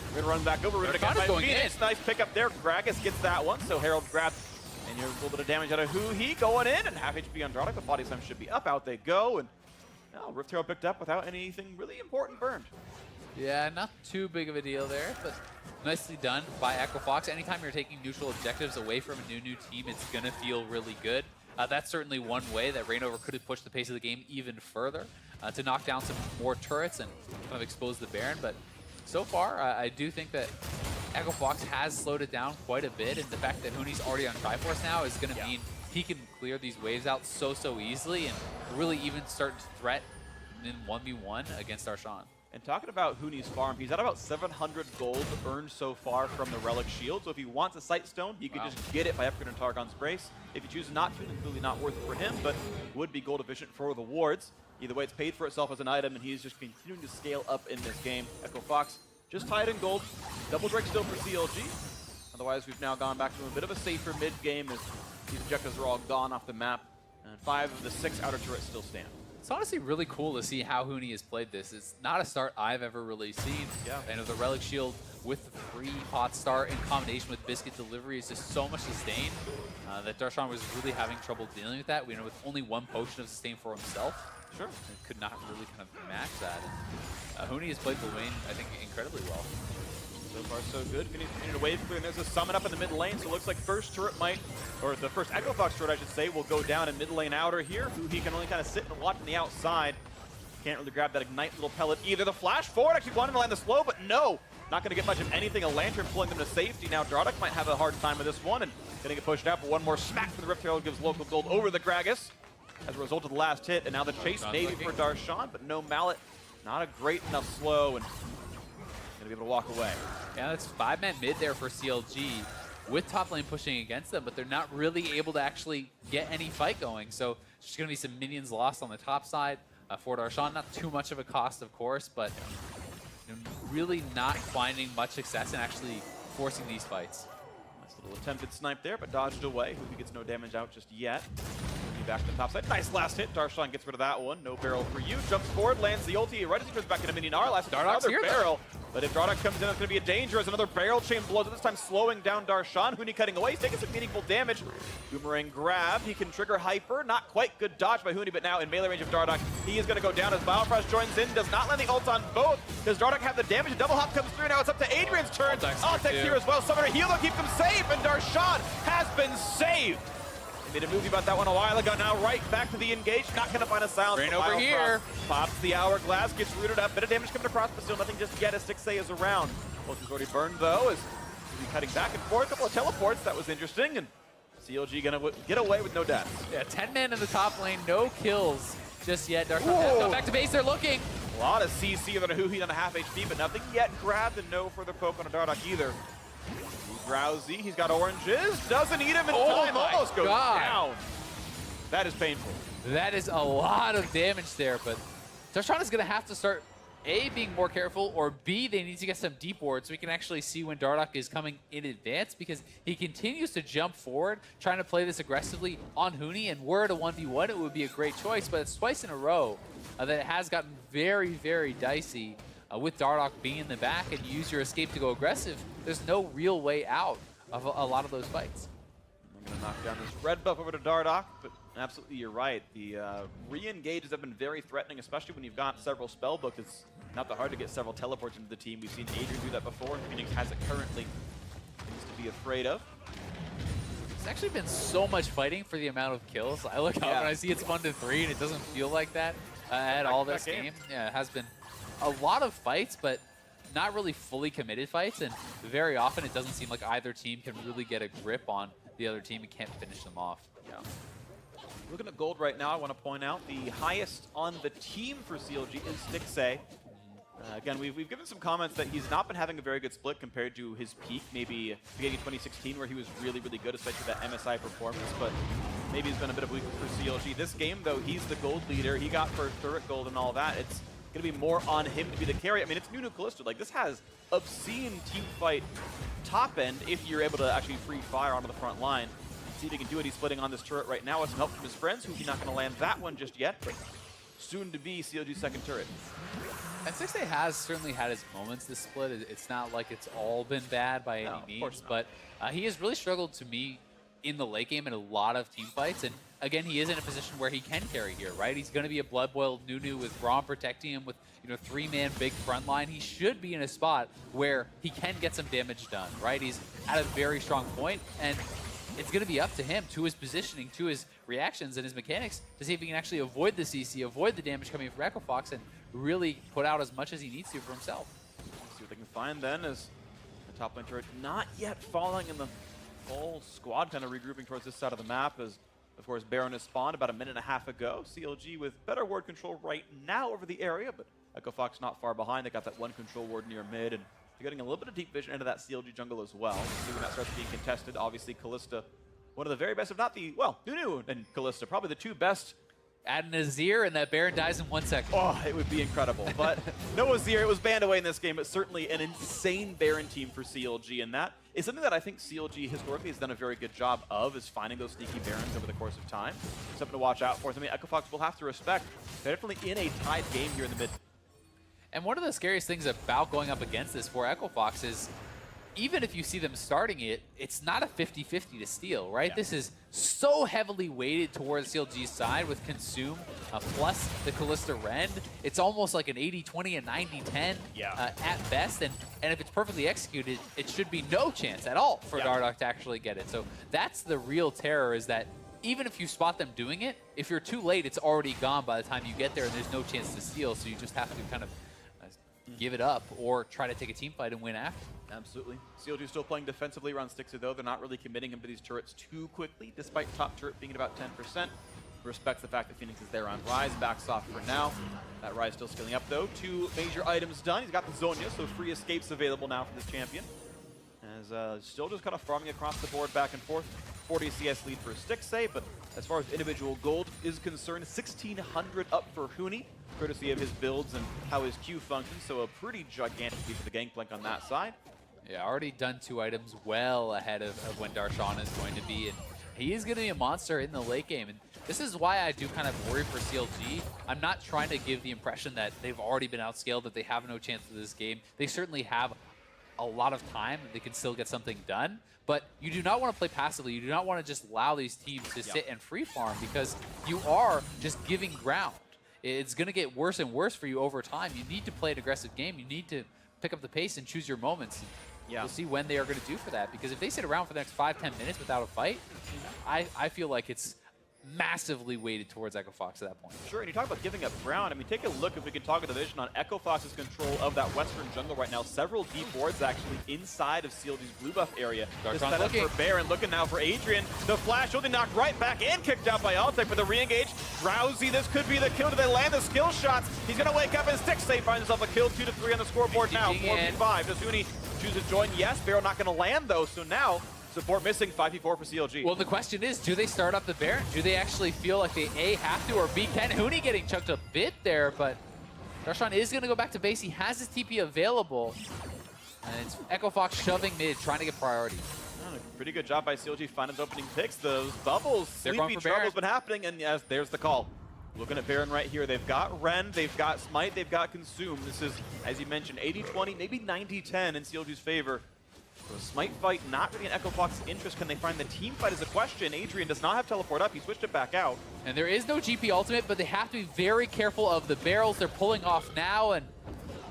We're going to run back over. Rift against Phoenix. Nice pick up there. Gragas gets that one. So Herald grabs here's a little bit of damage out of He going in, and half HP on Dardoch. The body slam should be up. Out they go, and now Rift Herald picked up without anything really important burned. Yeah, not too big of a deal there, but nicely done by Echo Fox. Anytime you're taking neutral objectives away from a new team, it's going to feel really good. That's certainly one way that Reignover could have pushed the pace of the game even further to knock down some more turrets and kind of expose the Baron. But so far, I do think that Echo Fox has slowed it down quite a bit, and the fact that Huni's already on Triforce now is going to mean he can clear these waves out so easily and really even start to threat in 1v1 against Darshan. And talking about Huni's farm, he's at about 700 gold earned so far from the Relic Shield. So if he wants a Sight Stone, he could just get it by upgrading Targon's Brace. If he chooses not to, then clearly not worth it for him, but would be gold efficient for the wards. Either way, it's paid for itself as an item, and he's just continuing to scale up in this game. Echo Fox just tied in gold. Double Drake still for CLG. Otherwise, we've now gone back to a bit of a safer mid game as these objectives are all gone off the map, and 5 of the 6 outer turrets still stand. It's honestly really cool to see how Huni has played this. It's not a start I've ever really seen. Yeah. And the Relic Shield with the free pot start in combination with Biscuit Delivery is just so much sustain that Darshan was really having trouble dealing with that. We know with only 1 potion of sustain for himself. Sure. And could not really kind of match that. And Huni has played the lane, I think, incredibly well. So far, so good. Continue to wave clear, and there's a summon up in the mid lane, so it looks like first turret might, or the first Echo Fox turret, I should say, will go down in mid lane outer here. He can only kind of sit and watch on the outside. Can't really grab that Ignite little pellet either. The flash forward actually wanted to land the slow, but no. Not going to get much of anything. A Lantern pulling them to safety. Now Dardoch might have a hard time with this one, and going to get pushed out, but one more smack for the Rift Herald gives local gold over the Gragas as a result of the last hit, and now the chase maybe for Darshan, but no mallet. Not a great enough slow, and gonna be able to walk away. Yeah, that's 5-man mid there for CLG with top lane pushing against them, but they're not really able to actually get any fight going. So it's just gonna be some minions lost on the top side for Darshan. Not too much of a cost, of course, but really not finding much success in actually forcing these fights. Nice little attempted snipe there, but dodged away. He gets no damage out just yet. Back to the top side. Nice last hit. Darshan gets rid of that one. No barrel for you. Jumps forward, lands the ulti. Right as he turns back into minion R. Last another barrel. But if Dardoch comes in, it's going to be a danger as another barrel chain blows. This time slowing down Darshan. Huni cutting away. He's taking some meaningful damage. Boomerang grab. He can trigger Hyper. Not quite good dodge by Huni, but now in melee range of Dardoch, he is going to go down as Biofrost joins in. Does not land the ult on both. Does Dardoch have the damage? A double hop comes through. Now it's up to Adrian's turn. Altex here as well. Summoner heal to keep them safe, and Darshan has been saved. Made a movie about that one a while ago. Now right back to the engage. Not going to find a silence. Rain over here. Pops the hourglass. Gets rooted up. Bit of damage coming across, but still nothing just yet as Stixay is around. Ulti's already burned though. Is cutting back and forth. A couple of teleports. That was interesting. And CLG going to get away with no deaths. Yeah, 10 men in the top lane. No kills just yet. Darshan has come back to base. They're looking. A lot of CC on a Huhi on a half HP, but nothing yet grabbed, and no further poke on a Dardoch either. Drowsy, he's got oranges, doesn't eat him in time, almost goes down. That is painful. That is a lot of damage there, but Darshan is going to have to start, A, being more careful, or B, they need to get some deep wards so we can actually see when Dardoch is coming in advance, because he continues to jump forward, trying to play this aggressively on Huni, and were it a 1v1, it would be a great choice, but it's twice in a row that it has gotten very, very dicey. With Dardoch being in the back and use your escape to go aggressive, there's no real way out of a lot of those fights. I'm going to knock down this red buff over to Dardoch, but absolutely you're right. The re-engages have been very threatening, especially when you've got several spellbooks. It's not that hard to get several teleports into the team. We've seen Adrian do that before, and Phoenix has it currently. Things to be afraid of. There's actually been so much fighting for the amount of kills. I look out and I see it's 1-3, and it doesn't feel like that at all this game. Yeah, it has been a lot of fights, but not really fully committed fights, and very often it doesn't seem like either team can really get a grip on the other team and can't finish them off. Yeah. Looking at gold right now, I want to point out the highest on the team for CLG is Stixay. Again, we've given some comments that he's not been having a very good split compared to his peak, maybe beginning of 2016 where he was really, really good, especially that MSI performance, but maybe he's been a bit of a weakness for CLG. This game, though, he's the gold leader. He got first turret gold and all that. It's going to be more on him to be the carry. I mean, it's Nunu Callisto. Like, this has obscene team fight top end if you're able to actually free fire onto the front line. See if he can do it. He's splitting on this turret right now with some help from his friends, who he's not going to land that one just yet, but soon to be CLG's second turret. And Stixay has certainly had his moments this split. It's not like it's all been bad by any means, but he has really struggled to me in the late game in a lot of team fights. And again, he is in a position where he can carry here, right? He's going to be a blood-boiled Nunu with Braum protecting him with, you know, 3-man big front line. He should be in a spot where he can get some damage done, right? He's at a very strong point, and it's going to be up to him, to his positioning, to his reactions and his mechanics, to see if he can actually avoid the CC, avoid the damage coming from Echo Fox, and really put out as much as he needs to for himself. See what they can find then as the top lane turret not yet falling, in the whole squad kind of regrouping towards this side of the map as, of course, Baron has spawned about a minute and a half ago. CLG with better ward control right now over the area, but Echo Fox not far behind. They got that one control ward near mid, and they're getting a little bit of deep vision into that CLG jungle as well. See when that starts being contested. Obviously, Kalista, one of the very best, if not the, well, Nunu and Kalista, probably the two best. Add an Azir, and that Baron dies in 1 second. Oh, it would be incredible. But no Azir, it was banned away in this game. It's certainly an insane Baron team for CLG, and that is something that I think CLG historically has done a very good job of, is finding those sneaky Barons over the course of time. Something to watch out for. I mean, Echo Fox will have to respect. They're definitely in a tied game here in the mid. And one of the scariest things about going up against this for Echo Fox is, even if you see them starting it, it's not a 50-50 to steal, right? Yeah. This is so heavily weighted towards CLG's side with Consume plus the Kalista Rend. It's almost like an 80-20 and 90-10 at best. And if it's perfectly executed, it should be no chance at all for Dardoch to actually get it. So that's the real terror, is that even if you spot them doing it, if you're too late, it's already gone by the time you get there, and there's no chance to steal. So you just have to kind of give it up or try to take a team fight and win after. Absolutely. CLG still playing defensively around Stixer, though. They're not really committing him to these turrets too quickly, despite top turret being at about 10%. Respects the fact that Phoenix is there on Ryze, backs off for now. That Ryze still scaling up, though. 2 major items done. He's got the Zhonya, so free escapes available now for this champion. As still just kind of farming across the board back and forth. 40 CS lead for Stixer, but as far as individual gold is concerned, 1,600 up for Huni, courtesy of his builds and how his Q functions, so a pretty gigantic lead for the Gangplank on that side. Yeah, already done 2 items well ahead of when Darshan is going to be, and he is going to be a monster in the late game. And this is why I do kind of worry for CLG. I'm not trying to give the impression that they've already been outscaled, that they have no chance of this game. They certainly have a lot of time, they can still get something done, but you do not want to play passively. You do not want to just allow these teams to sit and free farm, because you are just giving ground. It's going to get worse and worse for you over time. You need to play an aggressive game. You need to pick up the pace and choose your moments. We'll see when they are going to do for that, because if they sit around for the next 5-10 minutes without a fight, I feel like it's massively weighted towards Echo Fox at that point. Sure, and you talk about giving up ground. I mean, take a look, if we can talk about the vision on Echo Fox's control of that western jungle right now. Several deep wards actually inside of CLG's blue buff area. Just set up for Baron, looking now for Adrian. The flash only knocked right back and kicked out by Altec for the re-engage. Drowsy, this could be the kill. Do they land the skill shots? He's going to wake up and Stixer finds himself a kill. 2-3 on the scoreboard now. 4v5. Does Huni choose to join? Yes. Baron not going to land, though, so now support missing, 5v4 for CLG. Well, the question is, do they start up the Baron? Do they actually feel like they A, have to, or B, can? Huni getting chucked a bit there, but Darshan is going to go back to base. He has his TP available, and it's Echo Fox shoving mid, trying to get priority. Pretty good job by CLG finding those opening picks. Those bubbles, sleepy trouble's been happening, and yes, there's the call. Looking at Baron right here. They've got Ren, they've got Smite, they've got Consume. This is, as you mentioned, 80-20, maybe 90-10 in CLG's favor. The Smite fight, not really in Echo Fox's interest. Can they find the team fight is a question. Adrian does not have teleport up. He switched it back out. And there is no GP ultimate, but they have to be very careful of the barrels they're pulling off now. And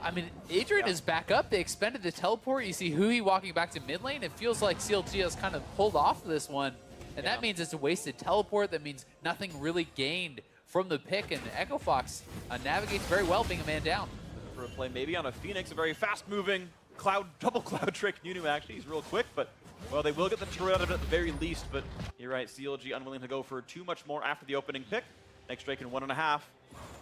I mean, Adrian is back up. They expended the teleport. You see Hui walking back to mid lane. It feels like CLG has kind of pulled off this one. And that means it's a wasted teleport. That means nothing really gained from the pick. And Echo Fox navigates very well being a man down. For a play maybe on a Phoenix, a very fast-moving double cloud trick. Nunu actually, he's real quick, but well, they will get the turret out of it at the very least. But you're right, CLG unwilling to go for too much more after the opening pick. Next strike in 1.5.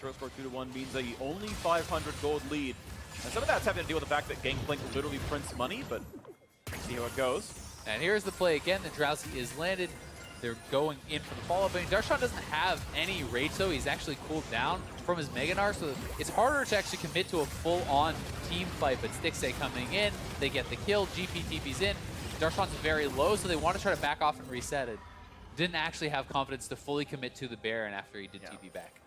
Turret score 2-1 means a only 500 gold lead. And some of that's having to deal with the fact that Gangplank literally prints money, but see how it goes. And here's the play again. The Drowsy is landed. They're going in for the follow-up. And Darshan doesn't have any rage, though. He's actually cooled down from his Mega Gnar, so it's harder to actually commit to a full-on team fight. But Stixer coming in, they get the kill. GP TP's in. Darshan's very low, so they want to try to back off and reset it. Didn't actually have confidence to fully commit to the Baron after he did TP back.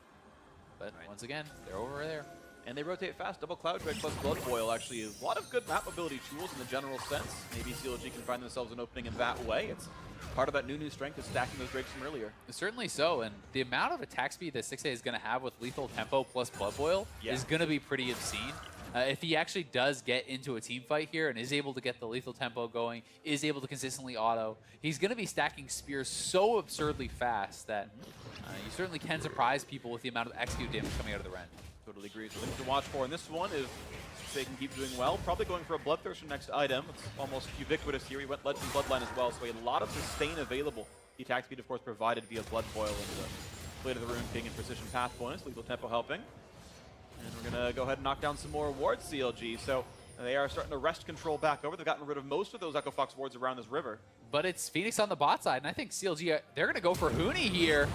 But once again, they're over there. And they rotate fast. Double Cloud Drake plus Blood Boil actually a lot of good map ability tools in the general sense. Maybe CLG can find themselves an opening in that way. It's part of that new strength is stacking those Drakes from earlier. Certainly so, and the amount of attack speed that 6A is going to have with lethal tempo plus Blood Boil is going to be pretty obscene. If he actually does get into a team fight here and is able to get the lethal tempo going, is able to consistently auto, he's going to be stacking spears so absurdly fast that you certainly can surprise people with the amount of execute damage coming out of the Ren. Totally agree. So things to watch for in this one is they can keep doing well. Probably going for a Bloodthirster next item. It's almost ubiquitous here. He went Legend Bloodline as well, so a lot of sustain available. The attack speed, of course, provided via Blood Boil and the Blade of the Rune King and Precision Path bonus. Lethal Tempo helping. And we're going to go ahead and knock down some more wards, CLG. So they are starting to wrest control back over. They've gotten rid of most of those Echo Fox wards around this river. But it's Phoenix on the bot side, and I think CLG, they're going to go for Huni here.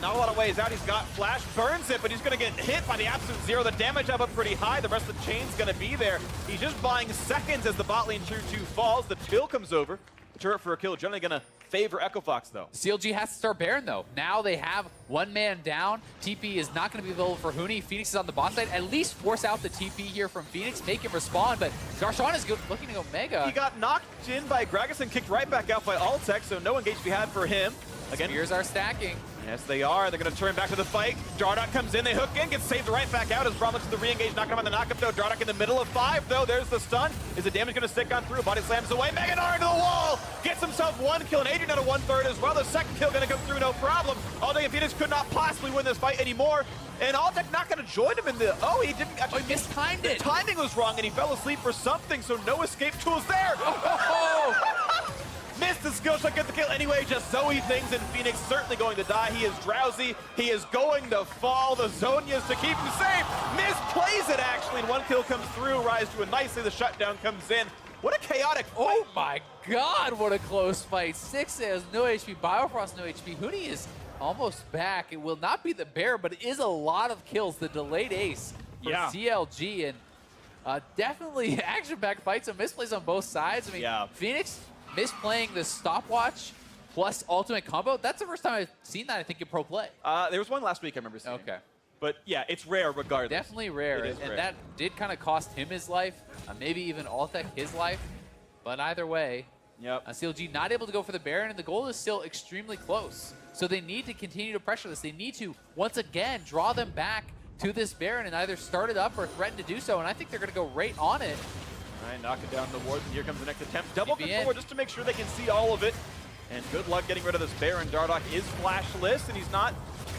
Not a lot of ways out. He's got Flash, burns it, but he's going to get hit by the Absolute Zero. The damage up pretty high. The rest of the chain's going to be there. He's just buying seconds as the bot lane tier 2 falls. The kill comes over. The turret for a kill generally going to favor Echo Fox, though. CLG has to start Baron, though. Now they have one man down. TP is not going to be available for Huni. Phoenix is on the bot side. At least force out the TP here from Phoenix, make him respond, but Darshan is looking to go Mega. He got knocked in by Gragas and kicked right back out by Altec, so no engage to be had for him. Again, Spears are stacking. Yes, they are. They're going to turn back to the fight. Dardoch comes in. They hook in, gets saved right back out as Braum looks to the re-engage, knocking him on the knockup, though. Dardoch in the middle of 5, though. There's the stun. Is the damage going to stick on through? Body slams away. Meganar into the wall. Gets himself 1 kill, and Adrian at a 1/3 as well. The second kill going to come through, no problem. Altec and Phoenix could not possibly win this fight anymore. And Altec not going to join him in the... Oh, he didn't actually... mistimed it. The timing was wrong, and he fell asleep for something, so no escape tools there. Missed the skill shot, get the kill anyway. Just Zoe things, and Phoenix certainly going to die. He is drowsy. He is going to fall. The Zonias to keep him safe. Misplays it, actually, and 1 kill comes through. Rise to it nicely. The shutdown comes in. What a chaotic fight. Oh my god, what a close fight. 6 has no HP, Biofrost no HP. Huni is almost back. It will not be the bear, but it is a lot of kills. The delayed ace for CLG, and definitely action-packed fight. Some misplays on both sides. I mean, Phoenix misplaying the stopwatch plus ultimate combo. That's the first time I've seen that, I think, in pro play. There was one last week I remember seeing. Okay. But yeah, it's rare regardless. Definitely rare, and rare. that did kind of cost him his life, maybe even Altec his life. But either way, CLG not able to go for the Baron, and the goal is still extremely close. So they need to continue to pressure this. They need to, once again, draw them back to this Baron and either start it up or threaten to do so, and I think they're going to go right on it. All right, knocking down the wards, and here comes the next attempt. Double control just to make sure they can see all of it. And good luck getting rid of this Baron. Dardoch is flashless, and he's not...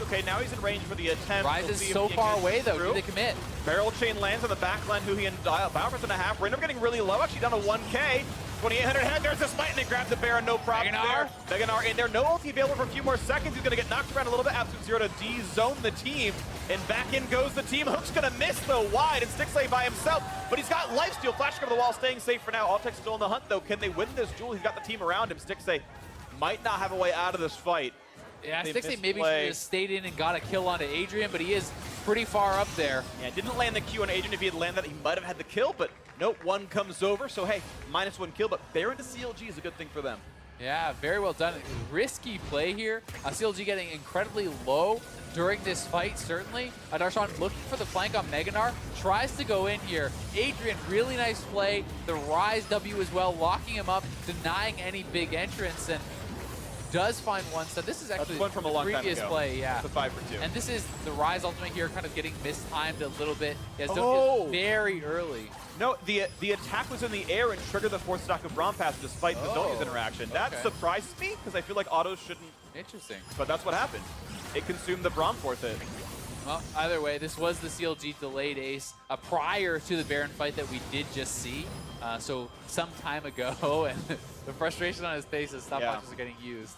Okay, now he's in range for the attempt. Rise is so far away, though. Do they commit? Barrel chain lands on the backline, Huhi and Biofrost and a half. Random getting really low, actually down to 1K. 2,800 head, there's the smite, and they grab the Baron, no problem there. Meganar in there, no ulti available for a few more seconds. He's going to get knocked around a little bit. Absolute Zero to D-zone the team, and back in goes the team. Hook's going to miss, though, wide, and Stixley by himself, but he's got lifesteal. Flash over the wall, staying safe for now. Altec's still in the hunt, though. Can they win this duel? He's got the team around him. Stixley might not have a way out of this fight. Yeah, Stixley maybe should have stayed in and got a kill onto Adrian, but he is pretty far up there. Yeah, didn't land the Q on Adrian. If he had landed that, he might have had the kill, but nope, 1 comes over. So, hey, -1 kill, but Baron to CLG is a good thing for them. Yeah, very well done. Risky play here. CLG getting incredibly low during this fight, certainly. Darshan looking for the flank on Meganar, tries to go in here. Adrian, really nice play. The Rise W as well, locking him up, denying any big entrance, and does find one. So this is actually one from a long previous time ago. play, yeah. It's a 5 for 2. And this is the Rise ultimate here, kind of getting mistimed a little bit. Yeah, Zonia's very early. No, the attack was in the air and triggered the 4th stock of Braum pass despite the Zonia's interaction. That surprised me because I feel like autos shouldn't. Interesting. But that's what happened. It consumed the Braum 4th hit. Well, either way, this was the CLG delayed ace prior to the Baron fight that we did just see. So some time ago, and the frustration on his face as stopwatches are getting used.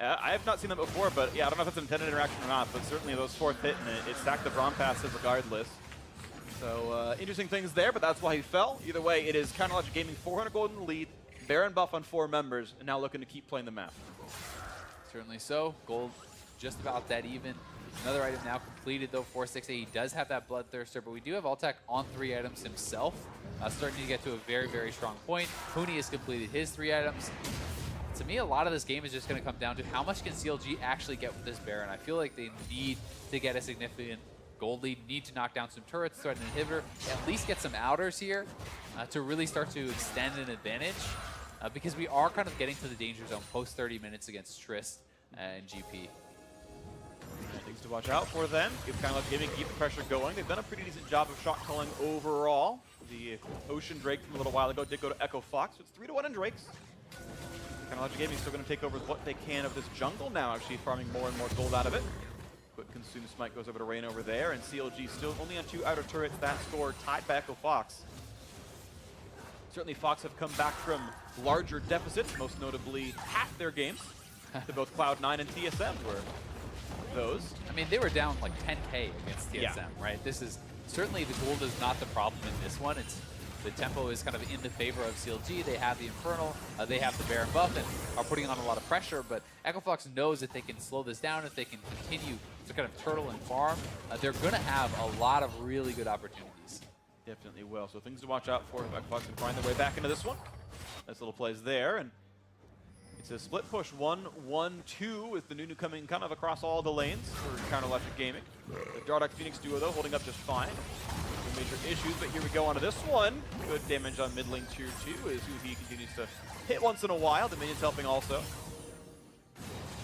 I have not seen that before, but yeah, I don't know if it's an intended interaction or not, but certainly those 4th hit and it stacked the Braum passes regardless. So interesting things there, but that's why he fell. Either way, it is Counterlogic Gaming 400 gold in the lead, Baron buff on 4 members, and now looking to keep playing the map. Certainly so. Gold just about that even. Another item now completed though for 6A. He does have that Bloodthirster, but we do have Altec on 3 items himself. Starting to get to a very, very strong point. Huni has completed his 3 items. To me, a lot of this game is just going to come down to how much can CLG actually get with this Baron. I feel like they need to get a significant gold lead, need to knock down some turrets, threaten an inhibitor, at least get some outers here to really start to extend an advantage. because we are kind of getting to the danger zone post 30 minutes against Trist and GP. Things to watch out for then. Give kind of Gaming keep the pressure going. They've done a pretty decent job of shot calling overall. The Ocean Drake from a little while ago did go to Echo Fox. So it's 3-1 in Drakes. Kind of Gaming still going to take over what they can of this jungle now, actually farming more and more gold out of it. Quick Consume Smite goes over to Rain over there, and CLG still only on 2 outer turrets. That score tied by Echo Fox. Certainly Fox have come back from larger deficits, most notably half their games to both Cloud9 and TSM were those. I mean, they were down like 10K against TSM, right? This is certainly the gold is not the problem in this one. It's the tempo is kind of in the favor of CLG. They have the Infernal, they have the Baron buff, and are putting on a lot of pressure. But Echo Fox knows that they can slow this down if they can continue to kind of turtle and farm. They're going to have a lot of really good opportunities. Definitely will. So things to watch out for if Echo Fox can find their way back into this one. Nice little plays there, and it's a split push 1-1-2 with the Nunu coming kind of across all the lanes for Counter-Logic Gaming. The Dardock Phoenix duo though holding up just fine. No major issues, but here we go onto this one. Good damage on mid lane tier 2 as Uhi continues to hit once in a while. The minions helping also.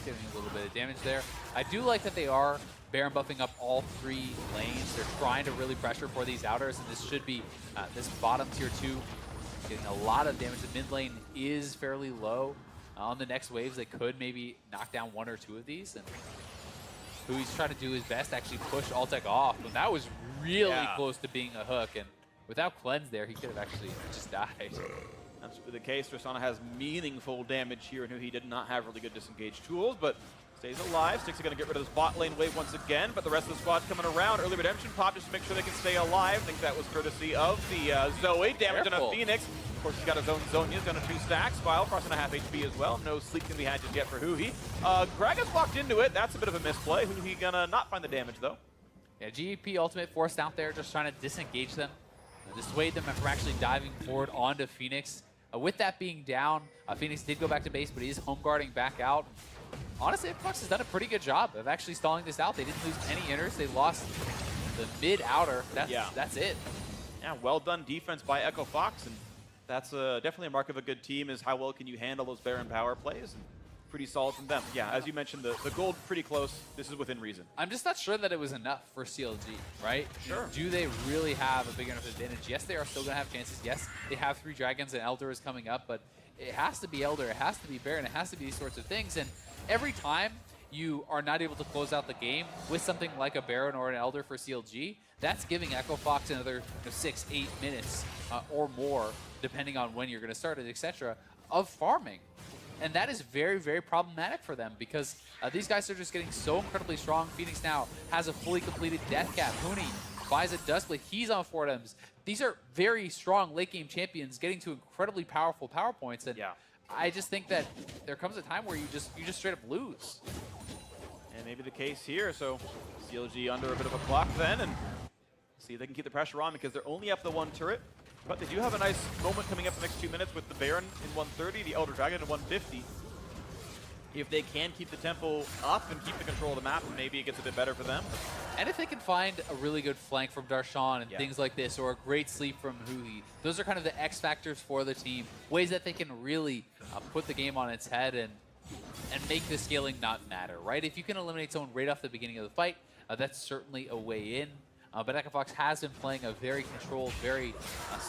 Giving a little bit of damage there. I do like that they are Baron buffing up all 3 lanes. They're trying to really pressure for these outers, and this should be this bottom tier 2 getting a lot of damage. The mid lane is fairly low. On the next waves, they could maybe knock down 1 or 2 of these, and Hui's trying to do his best to actually push Altec off, but that was really close to being a hook, and without cleanse there, he could have actually just died. That's the case. Tristana has meaningful damage here, and Hui did not have really good disengage tools, but stays alive. Sticks are going to get rid of this bot lane wave once again, but the rest of the squad's coming around. Early redemption pop just to make sure they can stay alive. I think that was courtesy of the Zoe. Damage on a Phoenix. Of course, he's got his own Zonia's down to 2 stacks. Spile crossing a half HP as well. No sleep can be had just yet for Hui. Gragas walked into it. That's a bit of a misplay. Hui gonna not find the damage though. Yeah, GEP ultimate forced out there, just trying to disengage them. Dissuade them from actually diving forward onto Phoenix. With that being down, Phoenix did go back to base, but he is home guarding back out. Honestly, Fox has done a pretty good job of actually stalling this out. They didn't lose any inners. They lost the mid-outer. That's it. Yeah, well done defense by Echo Fox, and that's definitely a mark of a good team is how well can you handle those Baron power plays. And pretty solid from them. Yeah, as you mentioned, the gold pretty close. This is within reason. I'm just not sure that it was enough for CLG, right? Sure. Do they really have a big enough advantage? Yes, they are still going to have chances. Yes, they have 3 dragons and Elder is coming up, but it has to be Elder, it has to be Baron, it has to be these sorts of things. And every time you are not able to close out the game with something like a Baron or an Elder for CLG, that's giving Echo Fox another 6-8 minutes or more, depending on when you're going to start it, etc., of farming. And that is very, very problematic for them because these guys are just getting so incredibly strong. Phoenix now has a fully completed Death Cap. Huni buys a Duskblade. He's on 4 Ms. These are very strong late game champions getting to incredibly powerful power points. And I just think that there comes a time where you just straight up lose. And maybe the case here. So CLG under a bit of a clock then, and see if they can keep the pressure on because they're only up the 1 turret. But they do have a nice moment coming up the next 2 minutes with the Baron in 130, the Elder Dragon in 150. If they can keep the tempo up and keep the control of the map, maybe it gets a bit better for them. And if they can find a really good flank from Darshan and things like this, or a great sleep from Hui, those are kind of the X factors for the team. Ways that they can really put the game on its head and make the scaling not matter, right? If you can eliminate someone right off the beginning of the fight, that's certainly a way in. But Echo Fox has been playing a very controlled, very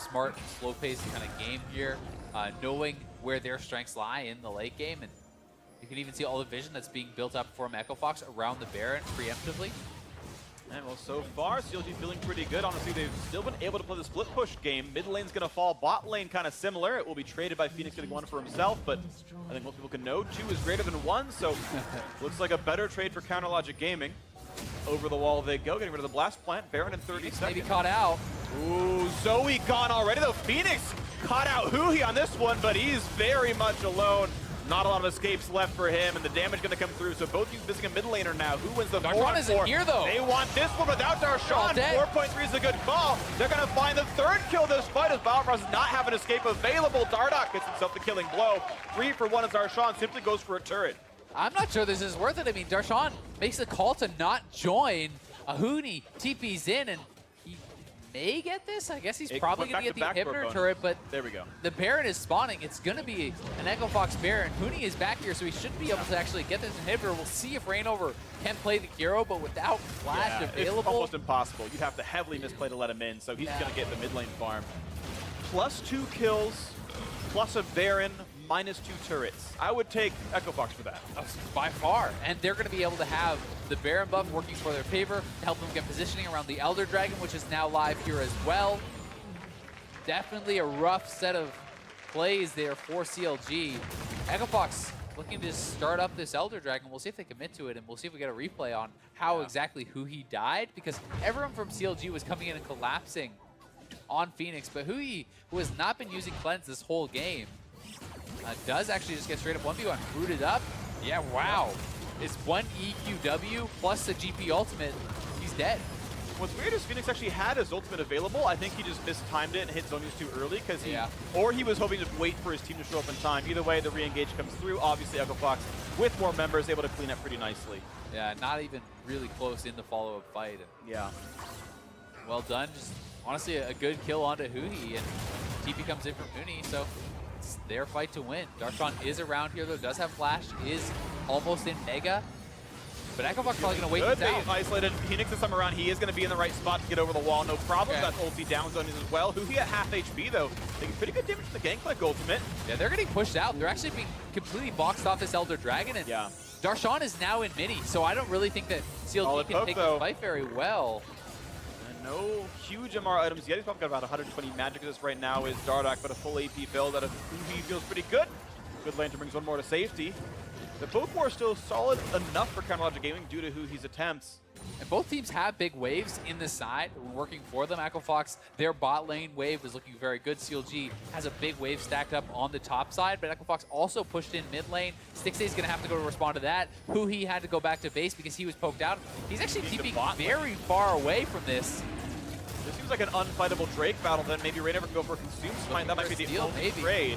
smart, slow-paced kind of game here, knowing where their strengths lie in the late game. And you can even see all the vision that's being built up from Echo Fox around the Baron preemptively. And well, so far, CLG feeling pretty good. Honestly, they've still been able to play the split push game. Mid lane's going to fall, bot lane kind of similar. It will be traded by Phoenix getting 1 for himself, but I think most people can know 2 is greater than 1, so looks like a better trade for Counter-Logic Gaming. Over the wall they go, getting rid of the Blast Plant. Baron in 30 seconds. Maybe caught out. Ooh, Zoe gone already, though. Phoenix caught out Hui on this one, but he's very much alone. Not a lot of escapes left for him, and the damage going to come through. So both teams missing a mid laner now. Who wins the 4-on-4? Isn't here, though. They want this one without Darshan. 4.3 is a good call. They're going to find the 3rd kill this fight as Biofrost does not have an escape available. Dardock gets himself the killing blow. 3 for 1 as Darshan simply goes for a turret. I'm not sure this is worth it. I mean, Darshan makes the call to not join. Huni TP's in, and he may get this. I guess he's It probably went going to back get to the backdoor inhibitor bonus. turret, but There we go. the Baron is spawning. It's going to be an Echo Fox Baron. Huni is back here, so he should be able to actually get this inhibitor. We'll see if Rainover can play the hero, but without Flash It's available. almost impossible. You'd have to heavily misplay to let him in, so he's going to get the mid lane farm. Plus 2 kills, plus a Baron, minus 2 turrets. I would take Echo Fox for that. By far. And they're going to be able to have the Baron buff working for their favor to help them get positioning around the Elder Dragon, which is now live here as well. Definitely a rough set of plays there for CLG. Echo Fox looking to start up this Elder Dragon. We'll see if they commit to it, and we'll see if we get a replay on how exactly who he died, because everyone from CLG was coming in and collapsing on Phoenix, but Hui, who has not been using Cleanse this whole game, does actually just get straight up 1v1 rooted up. Yeah, wow. It's 1 EQW plus the GP ultimate. He's dead. What's weird is Phoenix actually had his ultimate available. I think he just mistimed it and hit Zonius too early because or he was hoping to wait for his team to show up in time. Either way, the re-engage comes through. Obviously, Echo Fox, with more members, able to clean up pretty nicely. Yeah, not even really close in the follow-up fight. Yeah. Well done. Just honestly a good kill onto Hui, and TP comes in from Uni, so it's their fight to win. Darshan is around here though, does have Flash, is almost in Mega. But Echo Fox probably going to wait Good, this out. they isolated Phoenix this time around. He is going to be in the right spot to get over the wall, no problem. That's ulti down Zonius as well. Hui at half HP though, taking pretty good damage to the Gangplank ultimate. Yeah, they're getting pushed out. They're actually being completely boxed off this Elder Dragon, and Darshan is now in midi, so I don't really think that CLG can take this fight very well. And no huge MR items yet. He's probably got about 120 magic resist right now is Dardak, but a full AP build out of Hui feels pretty good. Good Lantern brings one more to safety. The both war is still solid enough for Counterlogic Gaming due to Hui's attempts. And both teams have big waves in the side working for them. Echo Fox, their bot lane wave is looking very good. CLG has a big wave stacked up on the top side, but Echo Fox also pushed in mid lane. Stixxay is going to have to go to respond to that. Hui had to go back to base because he was poked out. He's actually keeping very far away from this. This seems like an unfightable Drake battle. Then maybe Rainover can go for a Consume Smite. That might be the only trade.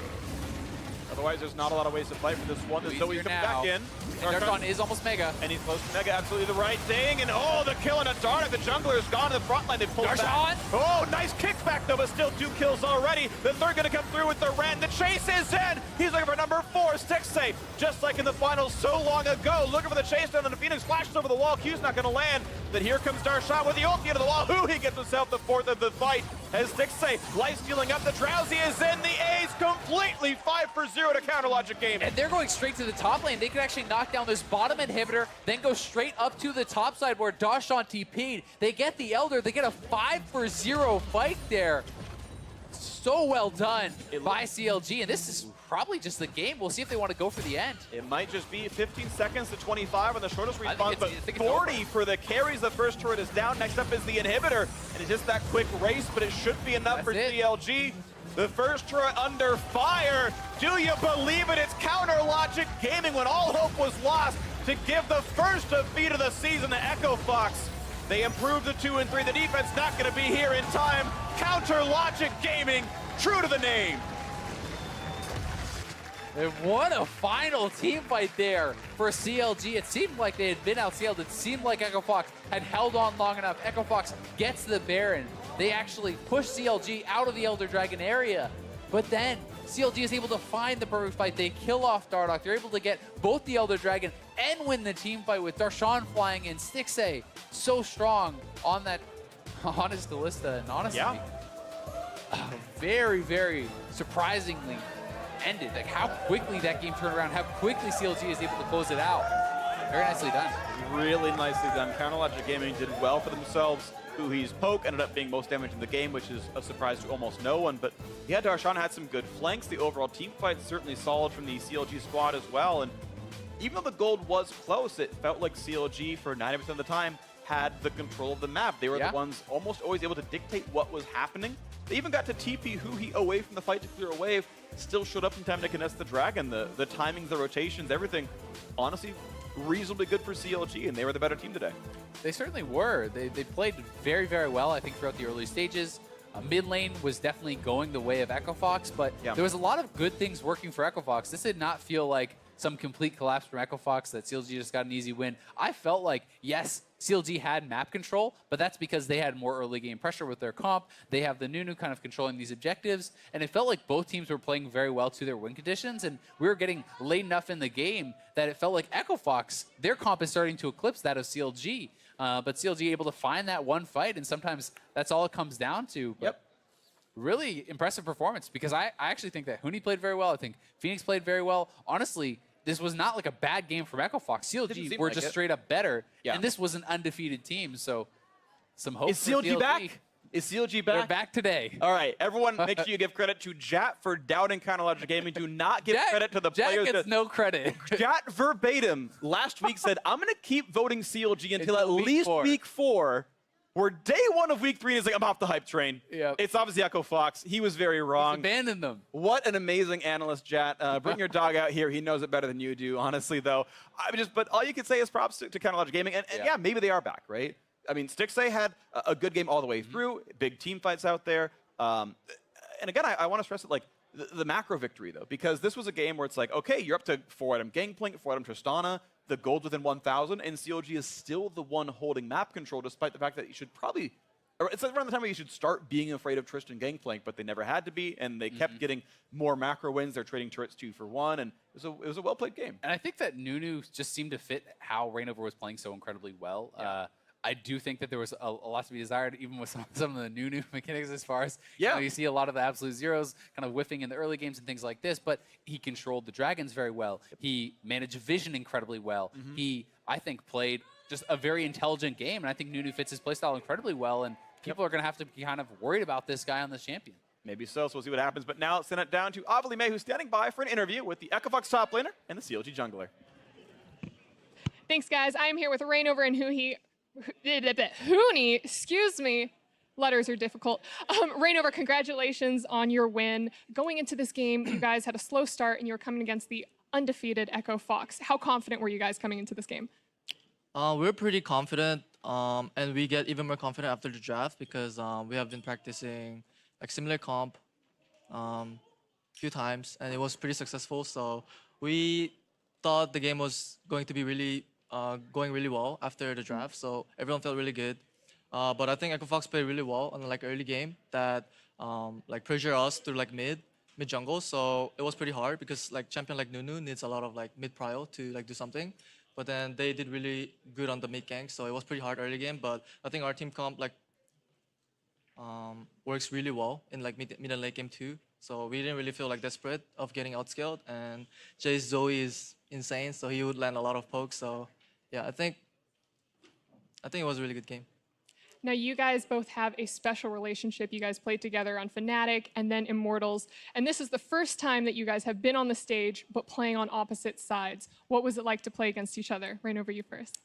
Otherwise, there's not a lot of ways to fight for this one. There's Zoe's coming back in. Darshan is almost Mega. And he's close to Mega, absolutely the right thing. And oh, the kill on a Dardak. The jungler is gone to the front line. They pulled back. Oh, nice kickback though, but still 2 kills already. The third gonna come through with the Ren. The chase is in. He's looking for number 4, Stixxay. Just like in the finals so long ago. Looking for the chase down, and the Phoenix flashes over the wall. Q's not gonna land. Then here comes Darshan with the ulti into the wall. He gets himself the 4th of the fight. As Stixxay, life stealing up. The Drowsy is in. The A's completely 5 for 0 to Counterlogic Gaming. And they're going straight to the top lane. They could actually knock down this bottom inhibitor, then go straight up to the top side where Darshan TP'd. They get the Elder. They get a 5 for 0 fight there. So well done by CLG. And this is probably just the game. We'll see if they want to go for the end. It might just be 15 seconds to 25 on the shortest response, but 40 for the carries. The first turret is down. Next up is the inhibitor. And it's just that quick race, but it should be enough for CLG. The first turret under fire. Do you believe it? It's Counterlogic Gaming when all hope was lost to give the first defeat of the season to Echo Fox. They improved the 2 and 3. The defense not going to be here in time. Counterlogic Gaming, true to the name. And what a final team fight there for CLG. It seemed like they had been outscaled. It seemed like Echo Fox had held on long enough. Echo Fox gets the Baron. They actually push CLG out of the Elder Dragon area. But then CLG is able to find the perfect fight. They kill off Dardak. They're able to get both the Elder Dragon and win the team fight with Darshan flying in. Stixxay so strong on that honest Kalista. And honestly, very, very surprisingly ended. Like how quickly that game turned around, how quickly CLG is able to close it out. Very nicely done. Really nicely done. Counterlogic Gaming did well for themselves. Hui's poke ended up being most damage in the game, which is a surprise to almost no one. But yeah, Darshan had some good flanks. The overall team fight certainly solid from the CLG squad as well. And even though the gold was close, it felt like CLG for 90% of the time had the control of the map. They were the ones almost always able to dictate what was happening. They even got to TP Hui away from the fight to clear a wave, still showed up in time to contest the Dragon. The timings, the rotations, everything, honestly, reasonably good for CLG, and they were the better team today. They certainly were. They played very, very well, I think, throughout the early stages. Mid lane was definitely going the way of Echo Fox, but there was a lot of good things working for Echo Fox. This did not feel like some complete collapse from Echo Fox, that CLG just got an easy win. I felt like, yes, CLG had map control, but that's because they had more early game pressure with their comp. They have the Nunu kind of controlling these objectives, and it felt like both teams were playing very well to their win conditions, and we were getting late enough in the game that it felt like Echo Fox, their comp is starting to eclipse that of CLG. But CLG able to find that one fight, and sometimes that's all it comes down to. But Yep. Really impressive performance, because I actually think that Huni played very well. I think Phoenix played very well. Honestly, this was not like a bad game from Echo Fox. CLG were like just it. straight up better, Yeah. and this was an undefeated team, so some hope Is for CLG back? Is CLG back? They're back today. All right, everyone, make sure you give credit to Jat for doubting Chronological Gaming. Do not give credit to the Jack players. gets no credit. Jat verbatim last week said, I'm going to keep voting CLG until at week least 4. week 4. We're day 1 of week 3, and he's like, I'm off the hype train. Yep. It's obviously Echo Fox. He was very wrong. Abandon them. What an amazing analyst, Jat. Bring your dog out here. He knows it better than you do, honestly, though. But all you can say is props to Chronological Gaming. And yeah, maybe they are back, right? I mean, Stixay had a good game all the way through. Big team fights out there. And again, I want to stress it, like, the macro victory, though, because this was a game where it's like, okay, you're up to 4-item Gangplank, 4-item Tristana, the gold's within 1,000, and CLG is still the one holding map control, despite the fact that you should probably, or it's around the time where you should start being afraid of Tristan Gangplank, but they never had to be, and they kept getting more macro wins. They're trading turrets 2 for 1, and it was a well-played game. And I think that Nunu just seemed to fit how Reignover was playing so incredibly well. I do think that there was a lot to be desired, even with some of the new mechanics as far as, you see a lot of the absolute zeros kind of whiffing in the early games and things like this, but he controlled the dragons very well. He managed vision incredibly well. He, I think, played just a very intelligent game, and I think Nunu fits his playstyle incredibly well, and people are going to have to be kind of worried about this guy on this champion. Maybe so we'll see what happens. But now send it down to Avali May, who's standing by for an interview with the Echo Fox top laner and the CLG jungler. Thanks, guys. I'm here with Reignover and Huni, excuse me. Letters are difficult. Reignover, congratulations on your win. Going into this game, you guys had a slow start and you were coming against the undefeated Echo Fox. How confident were you guys coming into this game? We're pretty confident, and we get even more confident after the draft because we have been practicing like similar comp few times, and it was pretty successful. So we thought the game was going to be really going really well after the draft. So everyone felt really good. But I think Echo Fox played really well on like early game that like pressure us through like mid jungle. So it was pretty hard because like champion like Nunu needs a lot of like mid prio to like do something. But then they did really good on the mid gank, so it was pretty hard early game. But I think our team comp like works really well in like mid and late game too. So we didn't really feel like desperate of getting outscaled. And Jay's Zoe is insane, so he would land a lot of pokes. So yeah, I think it was a really good game. Now, you guys both have a special relationship. You guys played together on Fnatic and then Immortals. And this is the first time that you guys have been on the stage, but playing on opposite sides. What was it like to play against each other? Reignover, you first.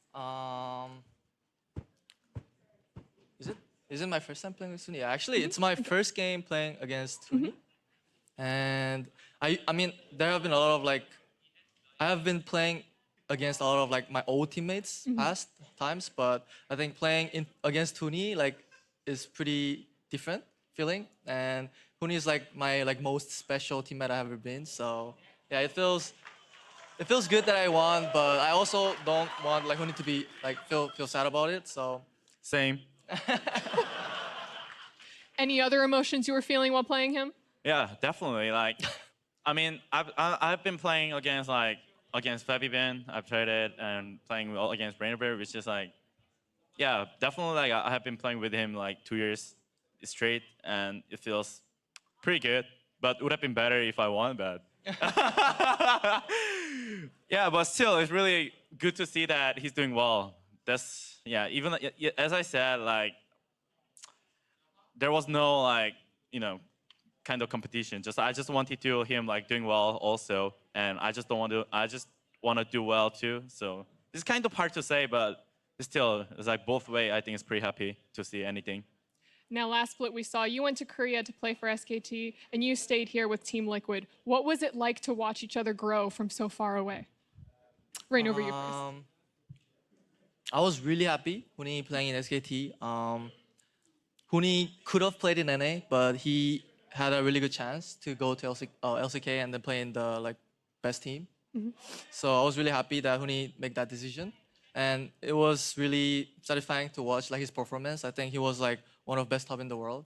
Is it my first time playing with Suni? Yeah, actually, it's my first game playing against Suni. And I mean, there have been a lot of like, I have been playing against a lot of like my old teammates past times, but I think playing against Huni like is pretty different feeling. And Huni is like my like most special teammate I've ever been. So yeah, it feels good that I won, but I also don't want like Huni to be like feel sad about it. So same. Any other emotions you were feeling while playing him? Yeah, definitely. Like, I mean, I've been playing against FabiBen. I played it and playing against Reignover, which is like, yeah, definitely. Like, I have been playing with him like 2 years straight, and it feels pretty good. But it would have been better if I won, but. Yeah, but still, it's really good to see that he's doing well. That's even as I said, like, there was no like, kind of competition. I just wanted to him like doing well also, and I just want to do well too. So it's kind of hard to say, but still, it's like both way. I think it's pretty happy to see anything. Now, last split we saw, you went to Korea to play for SKT, and you stayed here with Team Liquid. What was it like to watch each other grow from so far away? Reignover, you first. I was really happy Huni playing in SKT. Huni could have played in NA, but he had a really good chance to go to LCK and then play in the like best team. So I was really happy that Huni made that decision. and it was really satisfying to watch like his performance. I think he was like one of the best top in the world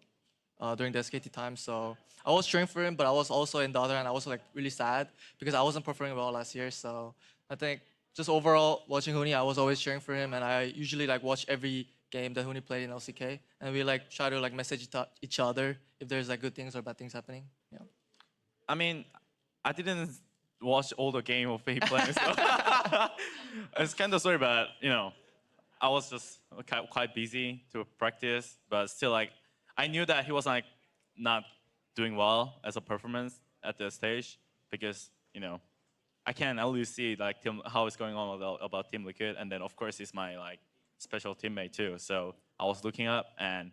during the SKT time. So I was cheering for him, but I was also in the other hand, I was like really sad because I wasn't performing well last year. So I think just overall watching Huni, I was always cheering for him, and I usually like watch every game that Huni played in LCK, and we like try to like message each other if there's like good things or bad things happening. Yeah. I mean, I didn't watch all the game of he playing, so it's kind of sorry, but you know, I was just quite busy to practice, but still like I knew that he was like not doing well as a performance at the stage because you know I can always see like how it's going on about Team Liquid, and then of course he's my like special teammate too. So I was looking up, and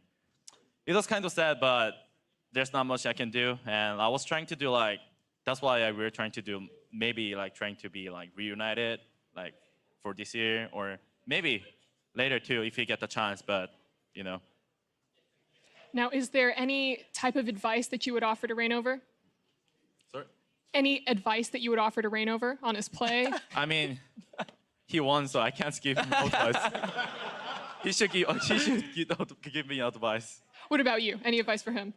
it was kind of sad, but there's not much I can do, and I was trying to do like that's why we were trying to do maybe like trying to be like reunited like for this year or maybe later too if you get the chance, but you know. Now, is there any type of advice that you would offer to Rainover? Sorry? Any advice that you would offer to Rainover on his play? I mean, he won, so I can't give him advice. he should give me advice. What about you? Any advice for him?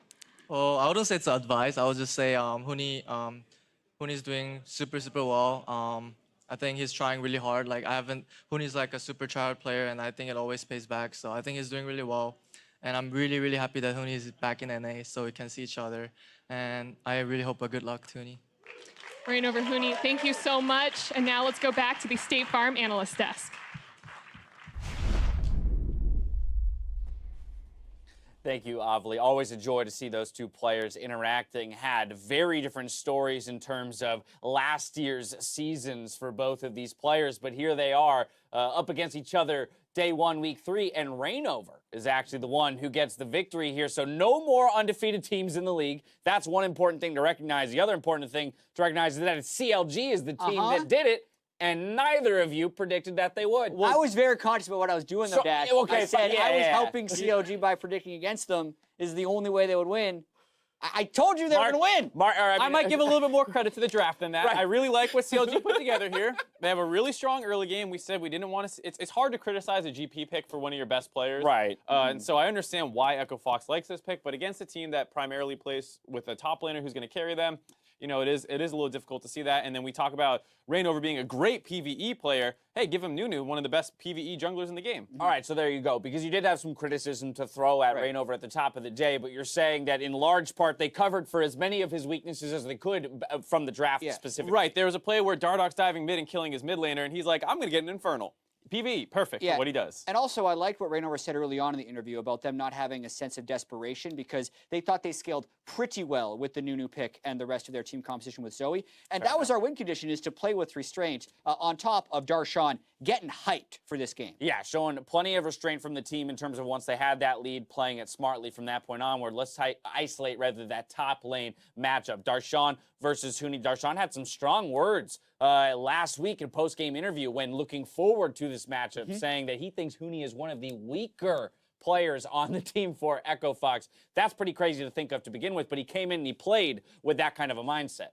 Well, I wouldn't say it's advice. I would just say Huni's doing super well. I think he's trying really hard. Like Huni's like a super tryhard player, and I think it always pays back. So I think he's doing really well. And I'm really happy that Huni is back in NA so we can see each other. And I really hope a good luck to Huni. Rainover, Huni, thank you so much. And now let's go back to the State Farm analyst desk. Thank you, Avli. Always a joy to see those two players interacting. Had very different stories in terms of last year's seasons for both of these players, but here they are up against each other day one, week 3, and Rainover is actually the one who gets the victory here. So no more undefeated teams in the league. That's one important thing to recognize. The other important thing to recognize is that CLG is the team that did it, and neither of you predicted that they would. I was very conscious about what I was doing, though, Dash. Okay, I said I was yeah. helping CLG by predicting against them is the only way they would win. I told you they were going to win. I might give a little bit more credit to the draft than that. Right. I really like what CLG put together here. They have a really strong early game. We said we didn't want to. It's hard to criticize a GP pick for one of your best players. Right. And so I understand why Echo Fox likes this pick, but against a team that primarily plays with a top laner who's going to carry them, you know, it is a little difficult to see that. And then we talk about Rainover being a great PvE player. Hey, give him Nunu, one of the best PvE junglers in the game. All right, so there you go. Because you did have some criticism to throw at Rainover at the top of the day, but you're saying that in large part they covered for as many of his weaknesses as they could from the draft specifically. Right, there was a play where Dardock's diving mid and killing his mid laner, and he's like, I'm going to get an Infernal. PvE, perfect for what he does. And also, I liked what Rainover said early on in the interview about them not having a sense of desperation because they thought they scaled pretty well with the Nunu pick and the rest of their team composition with Zoe. And that was our win condition, is to play with restraint on top of Darshan getting hyped for this game. Yeah, showing plenty of restraint from the team in terms of once they had that lead, playing it smartly from that point onward. Let's isolate rather that top lane matchup. Darshan versus Huni. Darshan had some strong words last week in a post-game interview when looking forward to this matchup, saying that he thinks Huni is one of the weaker players on the team for Echo Fox. That's pretty crazy to think of to begin with, but he came in and he played with that kind of a mindset.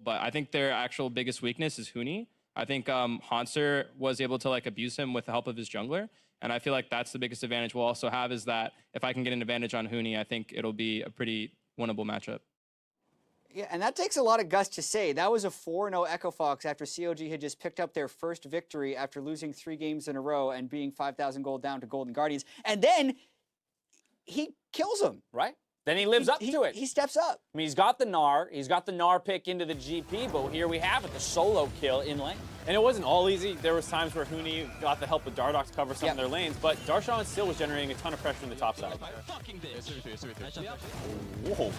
But I think their actual biggest weakness is Huni. I think Hanser was able to like abuse him with the help of his jungler. And I feel like that's the biggest advantage we'll also have, is that if I can get an advantage on Huni, I think it'll be a pretty winnable matchup. Yeah, and that takes a lot of guts to say. That was a 4-0 Echo Fox after CLG had just picked up their first victory after losing 3 games in a row and being 5,000 gold down to Golden Guardians. And then he kills them. Right? Then he lives up to it. He steps up. I mean, he's got the Gnar. He's got the Gnar pick into the GP, but here we have it, the solo kill in lane. And it wasn't all easy. There was times where Huni got the help with Dardock to cover some of their lanes, but Darshan still was generating a ton of pressure on the top side. Whoa.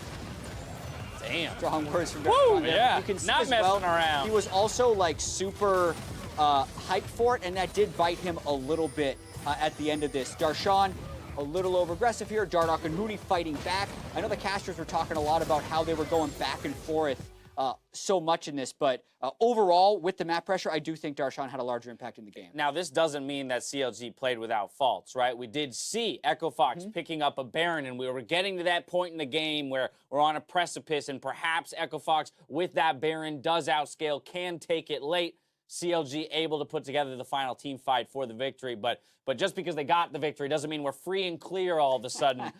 Damn. Strong words from Woo, Darshan. yeah. You can see Not as messing well, around. He was also like super hyped for it, and that did bite him a little bit at the end of this. Darshan, a little over-aggressive here. Dardock and Huni fighting back. I know the casters were talking a lot about how they were going back and forth so much in this, but overall, with the map pressure, I do think Darshan had a larger impact in the game. Now, this doesn't mean that CLG played without faults, right? We did see Echo Fox picking up a Baron, and we were getting to that point in the game where we're on a precipice, and perhaps Echo Fox, with that Baron, does outscale, can take it late. CLG able to put together the final team fight for the victory, but just because they got the victory doesn't mean we're free and clear all of a sudden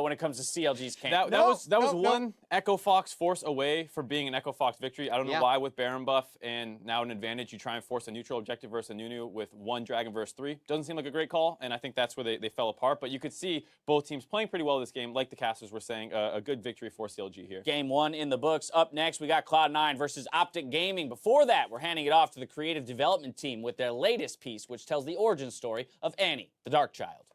when it comes to CLG's camp. That was one Echo Fox force away for being an Echo Fox victory. I don't know why with Baron buff and now an advantage you try and force a neutral objective versus a Nunu with 1 Dragon versus 3. Doesn't seem like a great call, and I think that's where they fell apart. But you could see both teams playing pretty well this game, like the casters were saying. A good victory for CLG here. Game 1 in the books. Up next, we got Cloud9 versus Optic Gaming. Before that, we're handing it off to the creative development team with their latest piece, which tells the origin story of Annie, the Dark Child.